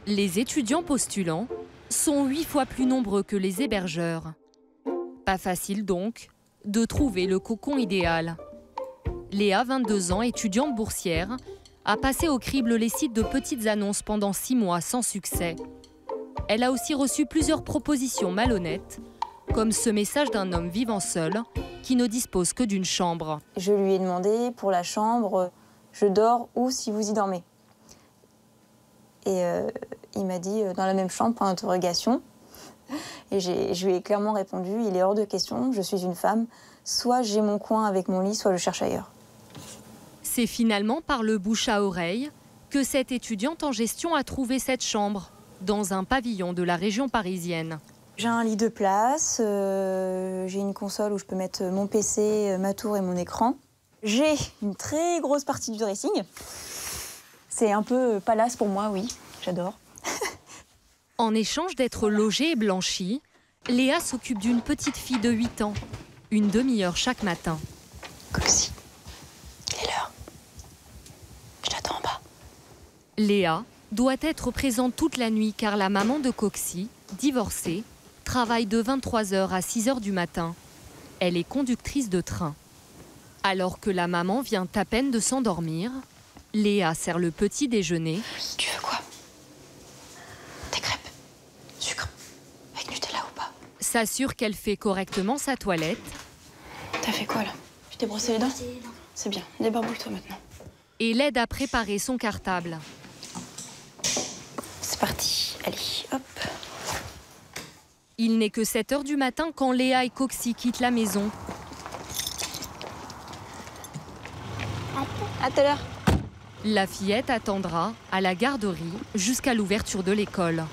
Les étudiants postulants sont 8 fois plus nombreux que les hébergeurs. Pas facile donc de trouver le cocon idéal. Léa, 22 ans, étudiante boursière, a passé au crible les sites de petites annonces pendant 6 mois sans succès. Elle a aussi reçu plusieurs propositions malhonnêtes, comme ce message d'un homme vivant seul qui ne dispose que d'une chambre. Je lui ai demandé pour la chambre, je dors où si vous y dormez? Et il m'a dit dans la même chambre, point d'interrogation. Et je lui ai clairement répondu, il est hors de question, je suis une femme, soit j'ai mon coin avec mon lit, soit je cherche ailleurs. C'est finalement par le bouche à oreille que cette étudiante en gestion a trouvé cette chambre dans un pavillon de la région parisienne. J'ai un lit de place, j'ai une console où je peux mettre mon PC, ma tour et mon écran. J'ai une très grosse partie du dressing. C'est un peu palace pour moi, oui, j'adore. En échange d'être logée et blanchie, Léa s'occupe d'une petite fille de 8 ans, une demi-heure chaque matin. Coxy, il est l'heure. Je t'attends en bas. Léa doit être présente toute la nuit car la maman de Coxy, divorcée, travaille de 23h à 6h du matin. Elle est conductrice de train. Alors que la maman vient à peine de s'endormir, Léa sert le petit déjeuner. Tu veux quoi? Des crêpes, sucre, avec Nutella ou pas? S'assure qu'elle fait correctement sa toilette. T'as fait quoi là? Tu t'es brossé les dents? C'est bien, débarbouille-toi maintenant. Et l'aide à préparer son cartable. C'est parti, allez, hop. Il n'est que 7h du matin quand Léa et Coxy quittent la maison. À tout à l'heure. La fillette attendra à la garderie jusqu'à l'ouverture de l'école.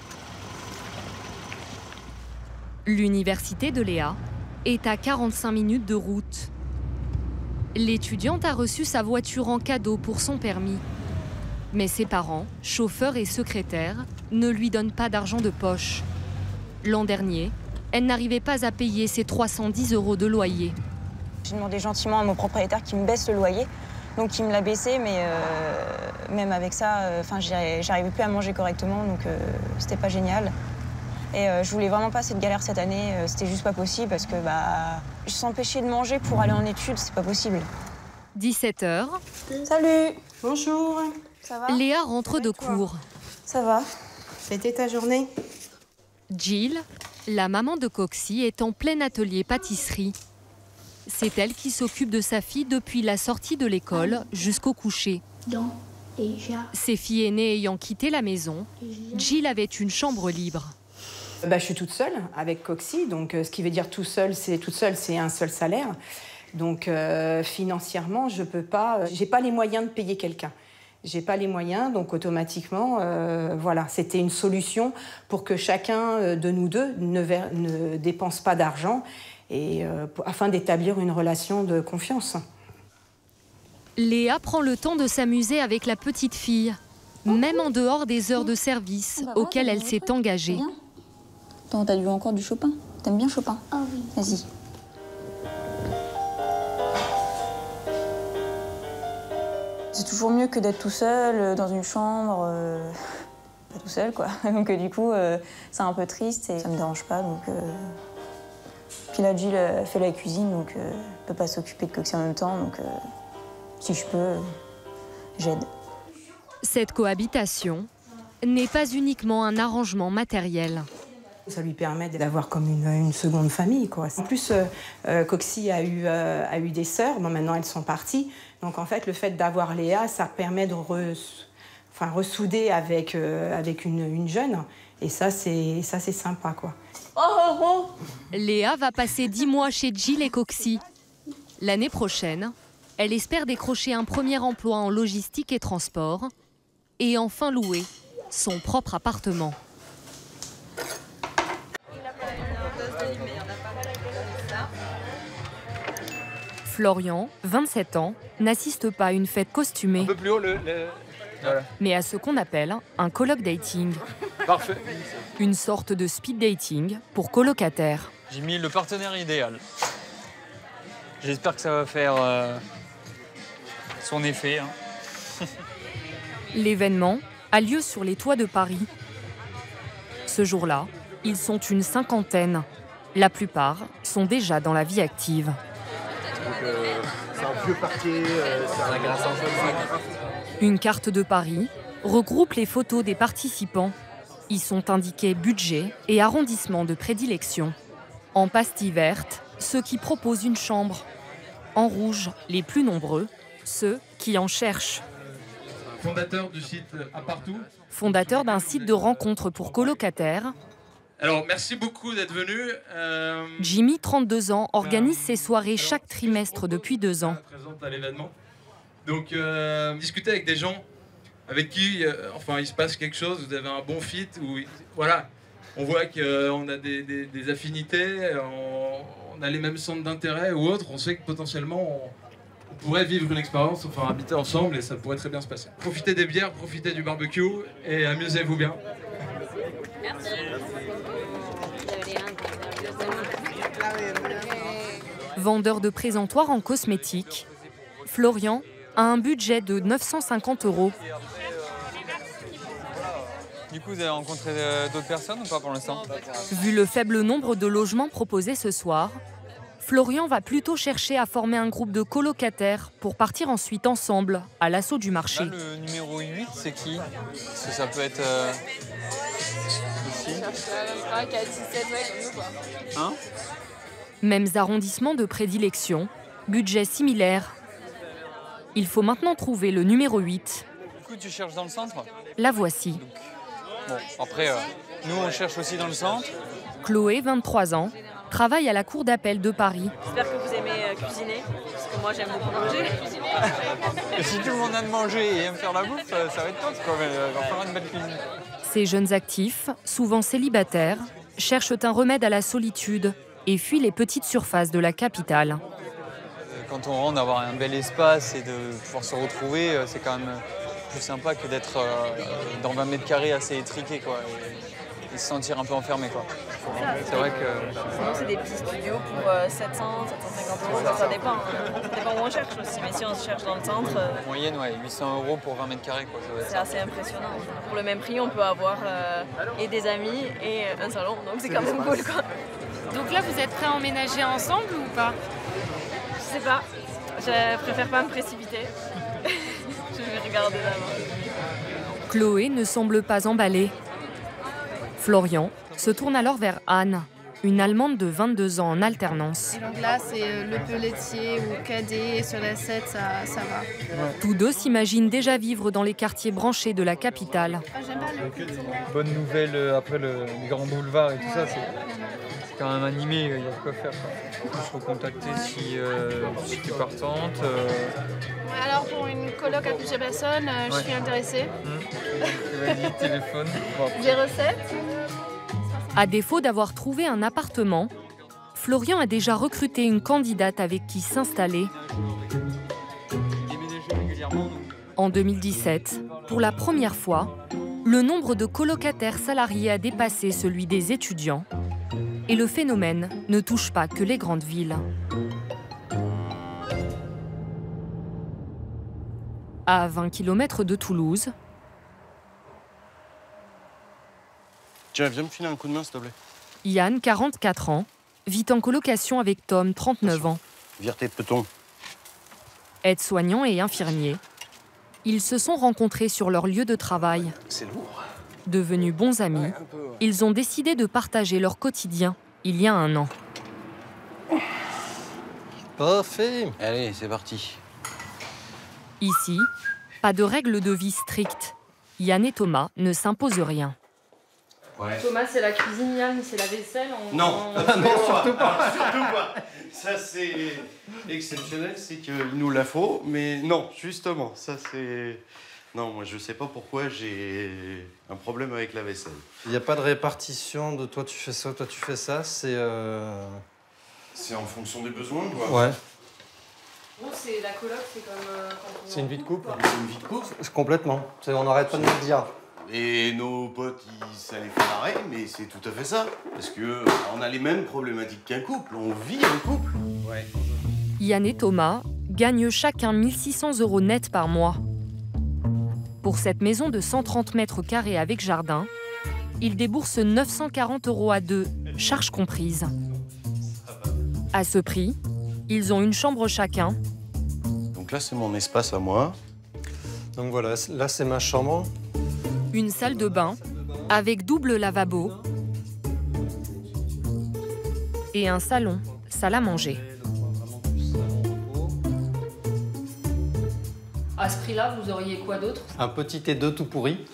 L'université de Léa est à 45 minutes de route. L'étudiante a reçu sa voiture en cadeau pour son permis. Mais ses parents, chauffeurs et secrétaires, ne lui donnent pas d'argent de poche. L'an dernier, elle n'arrivait pas à payer ses 310 € de loyer. J'ai demandé gentiment à mon propriétaire qu'il me baisse le loyer. Donc il me l'a baissé, mais même avec ça, j'arrivais plus à manger correctement, donc c'était pas génial. Et je voulais vraiment pas cette galère cette année, c'était juste pas possible parce que s'empêcher de manger pour aller en études, c'est pas possible. 17h. Salut. Bonjour. Ça va? Léa rentre de cours. Ça va. C'était ta journée? Jill, la maman de Coxy, est en plein atelier pâtisserie. C'est elle qui s'occupe de sa fille depuis la sortie de l'école jusqu'au coucher. Ses filles aînées ayant quitté la maison, Jill avait une chambre libre. Je suis toute seule avec Coxy, donc ce qui veut dire toute seule, c'est un seul salaire. Donc financièrement, je peux pas, j'ai pas les moyens de payer quelqu'un. J'ai pas les moyens, donc automatiquement, voilà, c'était une solution pour que chacun de nous deux ne dépense pas d'argent et afin d'établir une relation de confiance. Léa prend le temps de s'amuser avec la petite fille, même en dehors des heures de service auxquelles elle s'est engagée. Attends, t'as lu encore du Chopin? T'aimes bien Chopin? Ah oui. Vas-y. C'est toujours mieux que d'être tout seul dans une chambre, pas tout seul quoi. Donc du coup, c'est un peu triste et ça me dérange pas. Donc, Puis là, Jill fait la cuisine, donc elle peut pas s'occuper de Coxy en même temps. Donc si je peux, j'aide. Cette cohabitation n'est pas uniquement un arrangement matériel. Ça lui permet d'avoir comme une seconde famille, quoi. En plus, Coxy a eu des sœurs, bon, maintenant elles sont parties. Donc en fait, le fait d'avoir Léa, ça permet de ressouder avec une jeune. Et ça, c'est sympa, quoi. Léa va passer 10 mois chez Jill et Coxy. L'année prochaine, elle espère décrocher un premier emploi en logistique et transport et enfin louer son propre appartement. Florian, 27 ans, n'assiste pas à une fête costumée, Un peu plus haut, voilà. mais à ce qu'on appelle un coloc dating. Parfait. Une sorte de speed dating pour colocataires. J'ai mis le partenaire idéal. J'espère que ça va faire son effet. Hein. L'événement a lieu sur les toits de Paris. Ce jour-là, ils sont une cinquantaine. La plupart sont déjà dans la vie active. C'est un vieux parquet, c'est un glace. Une carte de Paris regroupe les photos des participants. Y sont indiqués budget et arrondissement de prédilection. En pastille verte, ceux qui proposent une chambre. En rouge, les plus nombreux, ceux qui en cherchent. Fondateur du site À Partout. Fondateur d'un site de rencontres pour colocataires, Alors, merci beaucoup d'être venu. Jimmy, 32 ans, organise ses soirées chaque trimestre depuis 2 ans. Présente à l'événement. Donc, discuter avec des gens avec qui il se passe quelque chose, vous avez un bon fit, voilà, on voit qu'on a des affinités, on a les mêmes centres d'intérêt ou autres, on sait que potentiellement on pourrait vivre une expérience, habiter ensemble et ça pourrait très bien se passer. Profitez des bières, profitez du barbecue et amusez-vous bien. Merci. Vendeur de présentoirs en cosmétiques, Florian a un budget de 950 €. Du coup, vous avez rencontré d'autres personnes ou pas pour l'instant? Vu le faible nombre de logements proposés ce soir, Florian va plutôt chercher à former un groupe de colocataires pour partir ensuite ensemble à l'assaut du marché. Là, le numéro 8, c'est qui? Parce que ça peut être ici. Un 4, 6, 7, ouais, comme nous, quoi. Hein? Mêmes arrondissements de prédilection, budget similaire. Il faut maintenant trouver le numéro 8. Du coup, tu cherches dans le centre? La voici. Bon, après, nous, on cherche aussi dans le centre. Chloé, 23 ans, travaille à la cour d'appel de Paris. J'espère que vous aimez cuisiner, parce que moi j'aime beaucoup manger. Et si tout le monde aime manger et aime faire la bouffe, ça va être top, quoi. On va faire une belle cuisine. Ces jeunes actifs, souvent célibataires, cherchent un remède à la solitude et fuient les petites surfaces de la capitale. Quand on rentre, d'avoir un bel espace et de pouvoir se retrouver, c'est quand même plus sympa que d'être dans 20 mètres carrés assez étriqué, quoi, et se sentir un peu enfermé, quoi. C'est vrai que... Sinon, c'est des petits studios pour 700, 750 €, ça dépend. Ça dépend où on cherche aussi, mais si on se cherche dans le centre... En moyenne, ouais, 800 € pour 20 mètres carrés, quoi. C'est assez impressionnant. Pour le même prix, on peut avoir et des amis et un salon, donc c'est quand même cool, quoi. Donc là, vous êtes prêts à emménager ensemble ou pas? Je sais pas, je préfère pas me précipiter. Je vais regarder d'abord. Chloé ne semble pas emballée. Florian se tourne alors vers Anne, une Allemande de 22 ans en alternance. Et donc là, c'est le pelletier ou cadet, sur la 7, ça va. Ouais. Tous deux s'imaginent déjà vivre dans les quartiers branchés de la capitale. Bonne nouvelle, après les grands boulevards et tout ça, c'est quand même animé, il y a de quoi faire. On peut se recontacter si tu es partante. Alors pour une coloc à plusieurs personnes, je suis intéressée. Vas-y, téléphone. 07. À défaut d'avoir trouvé un appartement, Florian a déjà recruté une candidate avec qui s'installer. En 2017, pour la première fois, le nombre de colocataires salariés a dépassé celui des étudiants. Et le phénomène ne touche pas que les grandes villes. À 20 km de Toulouse... Tiens, viens me filer un coup de main, s'il te plaît. Yann, 44 ans, vit en colocation avec Tom, 39 ans. Vire tes petons. Aide-soignant et infirmier. Ils se sont rencontrés sur leur lieu de travail. C'est lourd. Devenus bons amis, ils ont décidé de partager leur quotidien il y a 1 an. Parfait. Allez, c'est parti. Ici, pas de règles de vie strictes. Yann et Thomas ne s'imposent rien. Ouais. Thomas, c'est la cuisine, Yann, c'est la vaisselle. Non, non, surtout pas. Surtout pas. Ça, c'est exceptionnel, c'est qu'il nous la faut, mais non, justement, ça, c'est... Non, moi, je sais pas pourquoi j'ai un problème avec la vaisselle. Il n'y a pas de répartition de toi, tu fais ça, toi, tu fais ça, c'est... C'est en fonction des besoins, quoi. Ouais. Bon, c'est la coloc, c'est comme C'est une vie de couple. C'est une vie de couple. Complètement. On n'arrête pas de nous le dire. Et nos potes, ça les fait marrer, mais c'est tout à fait ça. Parce que on a les mêmes problématiques qu'un couple. On vit en couple. Ouais. Yann et Thomas gagnent chacun 1 600 € net par mois. Pour cette maison de 130 mètres carrés avec jardin, ils déboursent 940 € à deux, charges comprises. À ce prix, ils ont une chambre chacun. Donc là, c'est mon espace à moi. Donc voilà, là, c'est ma chambre. Une salle de bain avec double lavabo et un salon, salle à manger. À ce prix-là, vous auriez quoi d'autre? Un petit T2 tout pourri.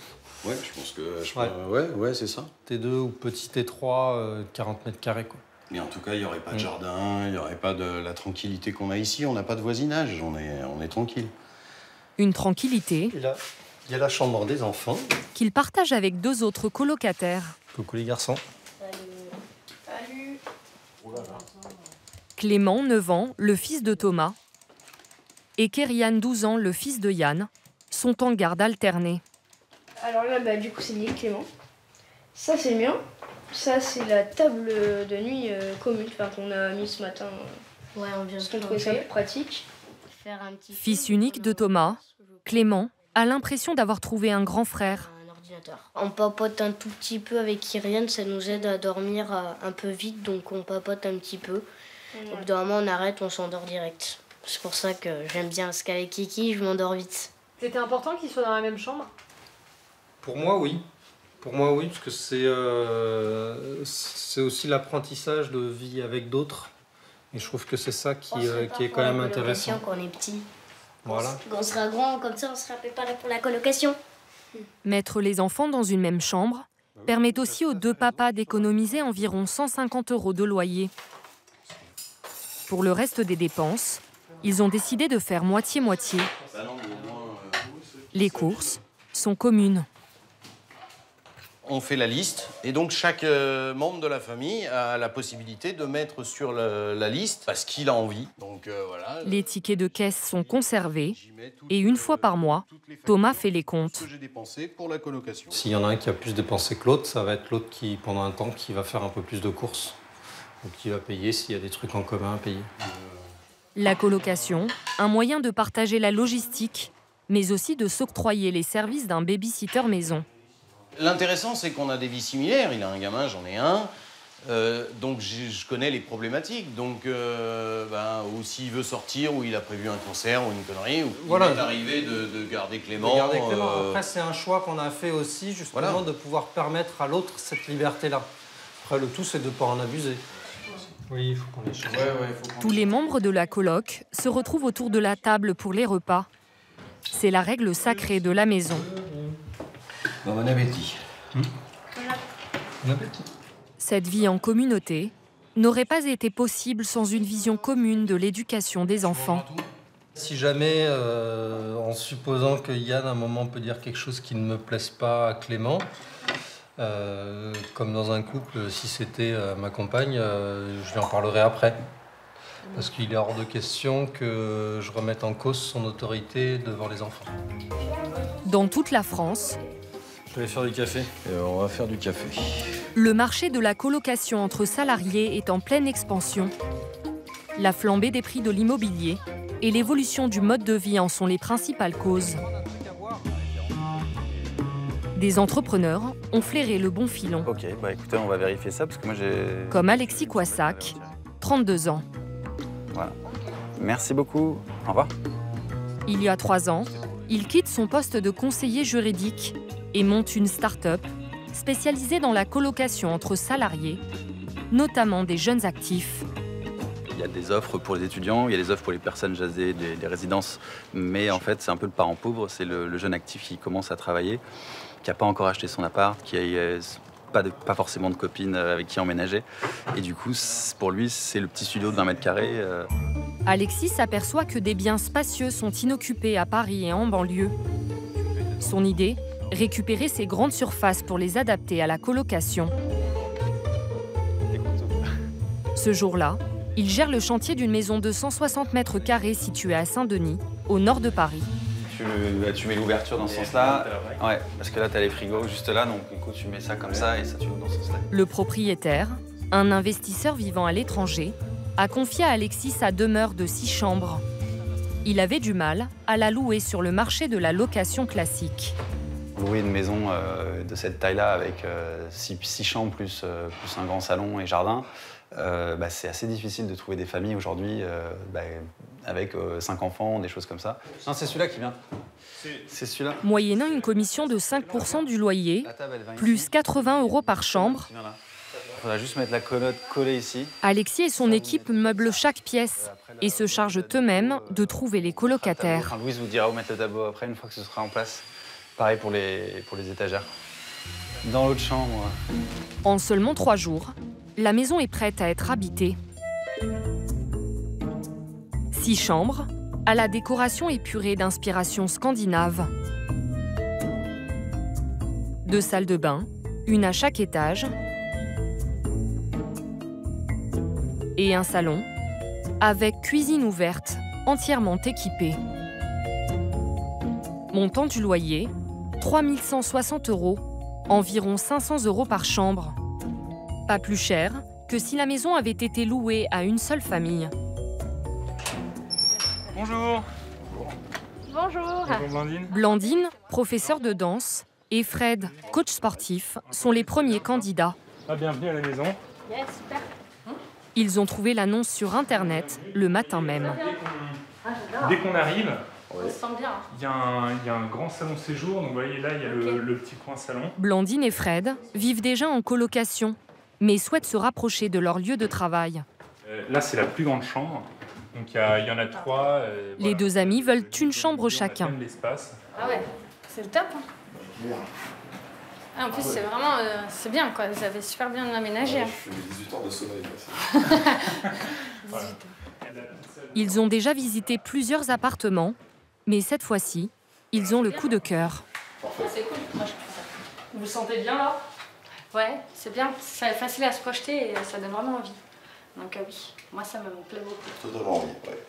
Ouais, je pense que... Ouais, c'est ça. T2 ou petit T3, 40 mètres carrés, quoi. Mais en tout cas, il n'y aurait pas de jardin, il n'y aurait pas de la tranquillité qu'on a ici. On n'a pas de voisinage, on est tranquille. Une tranquillité. Et là, il y a la chambre des enfants. Qu'ils partagent avec 2 autres colocataires. Coucou les garçons. Salut. Clément, 9 ans, le fils de Thomas, et Kérian, 12 ans, le fils de Yann, sont en garde alternée. Alors là, du coup, c'est lit Clément. Ça, c'est le mien. Ça, c'est la table de nuit commune qu'on a mis ce matin. Ouais, on vient de qu'on trouvait ça plus pratique. Fils unique de Thomas, Clément a l'impression d'avoir trouvé un grand frère. On papote un tout petit peu avec Kyrian, ça nous aide à dormir un peu vite, donc on papote un petit peu. Au bout d'un moment, on arrête, on s'endort direct. C'est pour ça que j'aime bien, parce qu'avec Kiki, je m'endors vite. C'était important qu'ils soient dans la même chambre? Pour moi, oui. Pour moi, oui, parce que c'est aussi l'apprentissage de vie avec d'autres. Et je trouve que c'est ça qui est quand même intéressant. Quand on est petit. Voilà. Quand on sera grand, comme ça, on sera préparé pour la colocation. Mettre les enfants dans une même chambre permet aussi aux 2 papas d'économiser environ 150 € de loyer. Pour le reste des dépenses, ils ont décidé de faire moitié-moitié. Les courses sont communes. On fait la liste et donc chaque membre de la famille a la possibilité de mettre sur la liste parce qu'il a envie. Donc, voilà. Les tickets de caisse sont conservés et une fois par mois, Thomas fait les comptes. J'ai dépensé pour la colocation. S'il y en a un qui a plus dépensé que l'autre, ça va être l'autre qui, pendant un temps, qui va faire un peu plus de courses. Donc qui va payer s'il y a des trucs en commun à payer. La colocation, un moyen de partager la logistique, mais aussi de s'octroyer les services d'un baby-sitter maison. L'intéressant, c'est qu'on a des vies similaires. Il a un gamin, j'en ai un. Donc je connais les problématiques. Donc ou s'il veut sortir, ou il a prévu un concert ou une connerie, ou il est arrivé de garder Clément. Après, c'est un choix qu'on a fait aussi, justement, de pouvoir permettre à l'autre cette liberté-là. Après, le tout, c'est de ne pas en abuser. Oui, il faut qu'on échange. Tous les membres de la coloc se retrouvent autour de la table pour les repas. C'est la règle sacrée de la maison. Bon appétit. Bon appétit. Cette vie en communauté n'aurait pas été possible sans une vision commune de l'éducation des enfants. Si jamais, en supposant que Yann, à un moment, peut dire quelque chose qui ne me plaise pas à Clément, comme dans un couple, si c'était ma compagne, je lui en parlerai après. Parce qu'il est hors de question que je remette en cause son autorité devant les enfants. Dans toute la France, je vais faire du café. On va faire du café. Le marché de la colocation entre salariés est en pleine expansion. La flambée des prix de l'immobilier et l'évolution du mode de vie en sont les principales causes. Des entrepreneurs ont flairé le bon filon. Ok, écoutez, on va vérifier ça parce que moi j'ai... Comme Alexis Kouassak, 32 ans. Voilà. Merci beaucoup. Au revoir. Il y a 3 ans, il quitte son poste de conseiller juridique et monte une start-up spécialisée dans la colocation entre salariés, notamment des jeunes actifs. Il y a des offres pour les étudiants, il y a des offres pour les personnes âgées, des résidences, mais en fait c'est un peu le parent pauvre, c'est le jeune actif qui commence à travailler, qui n'a pas encore acheté son appart, qui n'a pas forcément de copine avec qui emménager, et du coup pour lui c'est le petit studio de 20 mètres carrés. Alexis s'aperçoit que des biens spacieux sont inoccupés à Paris et en banlieue. Son idée, récupérer ces grandes surfaces pour les adapter à la colocation. Ce jour-là, Il gère le chantier d'une maison de 160 mètres carrés située à Saint-Denis, au nord de Paris. Tu mets l'ouverture dans ce sens-là, ouais, parce que là, tu as les frigos juste là, donc du coup, tu mets ça comme ça et ça, tu ouvres dans ce sens-là. Le propriétaire, un investisseur vivant à l'étranger, a confié à Alexis sa demeure de 6 chambres. Il avait du mal à la louer sur le marché de la location classique. Louer une maison de cette taille-là avec 6 chambres plus un grand salon et jardin, c'est assez difficile de trouver des familles aujourd'hui avec 5 enfants, des choses comme ça. Non, c'est celui-là qui vient. C'est celui-là. Moyennant une commission de 5% du loyer, plus 80 € par chambre, il faudra juste mettre la colonne collée ici. Alexis et son équipe meublent chaque pièce et se chargent eux-mêmes de trouver les colocataires. Louise vous dira où mettre le tableau après, une fois que ce sera en place. Pareil pour les étagères. Dans l'autre chambre. En seulement 3 jours, la maison est prête à être habitée. 6 chambres, à la décoration épurée d'inspiration scandinave. 2 salles de bain, une à chaque étage. Et un salon, avec cuisine ouverte, entièrement équipée. Montant du loyer, 3 160 €, environ 500 € par chambre. Pas plus cher que si la maison avait été louée à une seule famille. Bonjour. Bonjour. Bonjour Blandine. Blandine, professeure de danse, et Fred, coach sportif, sont les premiers candidats. Bienvenue à la maison. Yes, super. Ils ont trouvé l'annonce sur Internet le matin même. Dès qu'on arrive, on se sent bien. Il y a un grand salon séjour, donc vous voyez là, il y a le petit coin salon. Blandine et Fred vivent déjà en colocation, mais souhaitent se rapprocher de leur lieu de travail. Là, c'est la plus grande chambre, donc il y en a 3. Les 2 amis veulent une chambre chacun. Ah ouais, c'est le top. En plus, c'est vraiment, c'est bien quoi, vous avez super bien aménagé. Je fais 18 heures de sommeil. Ils ont déjà visité plusieurs appartements, mais cette fois-ci, ils ont le coup de cœur. C'est cool, moi je trouve ça. Vous vous sentez bien là? Ouais, c'est bien, c'est facile à se projeter et ça donne vraiment envie. Donc oui, moi ça me plaît beaucoup. Totalement envie, ouais.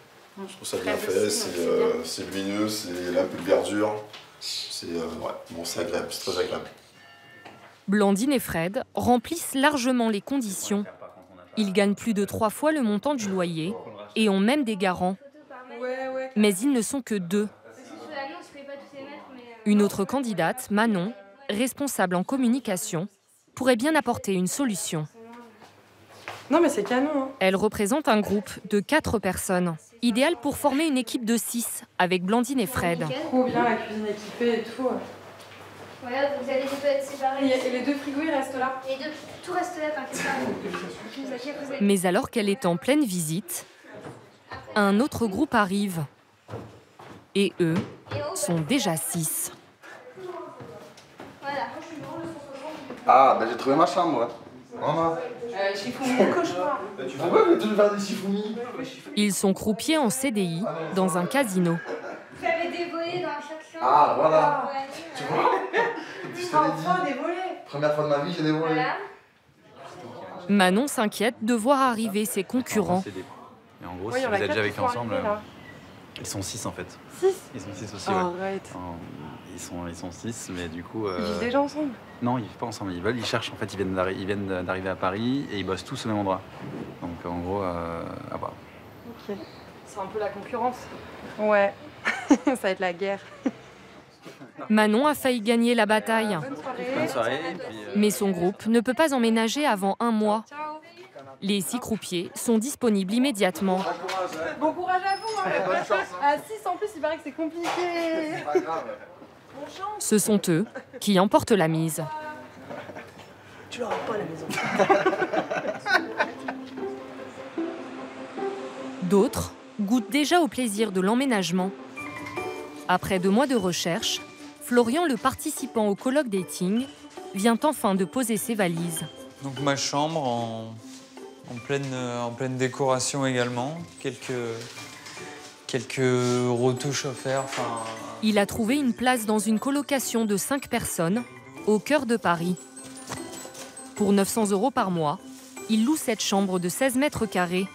Je trouve ça bien fait, c'est lumineux, c'est un peu de verdure. C'est agréable, c'est très agréable. Blandine et Fred remplissent largement les conditions. Ils gagnent plus de 3 fois le montant du loyer et ont même des garants. Mais ils ne sont que 2. Une autre candidate, Manon, responsable en communication, pourrait bien apporter une solution. Non mais c'est canon. Hein. Elle représente un groupe de 4 personnes, idéal pour former une équipe de 6 avec Blandine et Fred. Trop bien la cuisine équipée et tout. Voilà, vous allez tout être séparés. Et les 2 frigos, ils restent là? Et tout reste là, t'inquiète pas. Mais alors qu'elle est en pleine visite, un autre groupe arrive. Et eux sont déjà 6. Voilà. Ah, j'ai trouvé ma chambre, ouais. Maman. Chifoumi, cauchemar. Tu vois pas, tu veux faire des chifoumi? Ils sont croupiers en CDI dans un casino. Vous avez des volets dans chaque chambre. Ah, voilà. Ouais. Tu vois? Je te l'ai dit. Première fois de ma vie, j'ai des volets. Voilà. Manon s'inquiète de voir arriver ses concurrents. Mais en gros, si vous êtes déjà vécu ensemble, ils sont 6 en fait. 6? Ils sont 6 aussi, Arrête. Ils sont 6, mais du coup... Ils vivent déjà ensemble? Non, ils vivent pas ensemble. Ils cherchent, en fait, ils viennent d'arriver à Paris et ils bossent tous au même endroit. Donc en gros, à voir. Ok. C'est un peu la concurrence. Ouais. Ça va être la guerre. Manon a failli gagner la bataille. Bonne soirée. Mais son groupe ne peut pas emménager avant 1 mois. Les 6 croupiers sont disponibles immédiatement. Bon courage à vous. Hein. Bonne chance. À 6 en plus, il paraît que c'est compliqué. C'est pas grave. Ce sont eux qui emportent la mise. Tu l'auras pas à la maison. D'autres goûtent déjà au plaisir de l'emménagement. Après 2 mois de recherche, Florian, le participant au colloque dating, vient enfin de poser ses valises. Donc ma chambre en pleine décoration également, quelques retouches à faire. Il a trouvé une place dans une colocation de 5 personnes au cœur de Paris. Pour 900 € par mois, il loue cette chambre de 16 mètres carrés.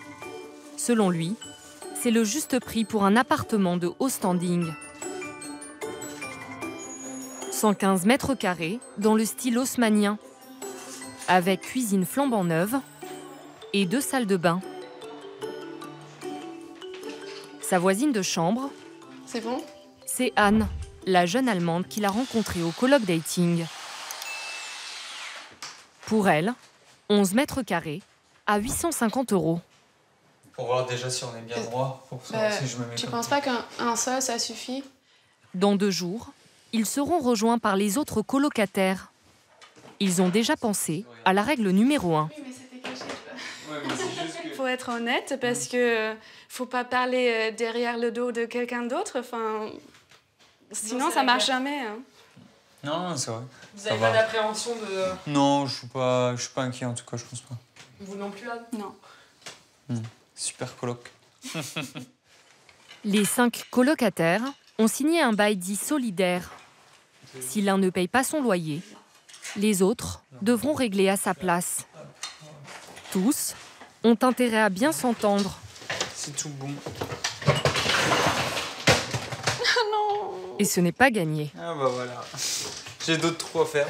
Selon lui, c'est le juste prix pour un appartement de haut standing. 115 mètres carrés dans le style haussmannien, avec cuisine flambant neuve et 2 salles de bain. Sa voisine de chambre, c'est bon ? C'est Anne, la jeune Allemande qu'il a rencontrée au colloque dating. Pour elle, 11 mètres carrés à 850 €. Pour voir déjà si on est bien droit, pour savoir si je me mets Tu comme penses pas qu'un seul, ça suffit? Dans 2 jours, ils seront rejoints par les autres colocataires. Ils ont déjà pensé à la règle numéro 1. Oui, mais c'était caché, Faut être honnête, parce que faut pas parler derrière le dos de quelqu'un d'autre. Enfin, sinon, ça marche jamais. Hein. Non, c'est vrai. Vous avez pas d'appréhension de... Non, je suis pas inquiet en tout cas, je pense pas. Vous non plus, Anne? Non. Super coloc. Les 5 colocataires ont signé un bail dit solidaire. Si l'un ne paye pas son loyer, les autres devront régler à sa place. Tous ont intérêt à bien s'entendre. C'est tout bon. Non. Et ce n'est pas gagné. Ah bah voilà. J'ai d'autres trous à faire.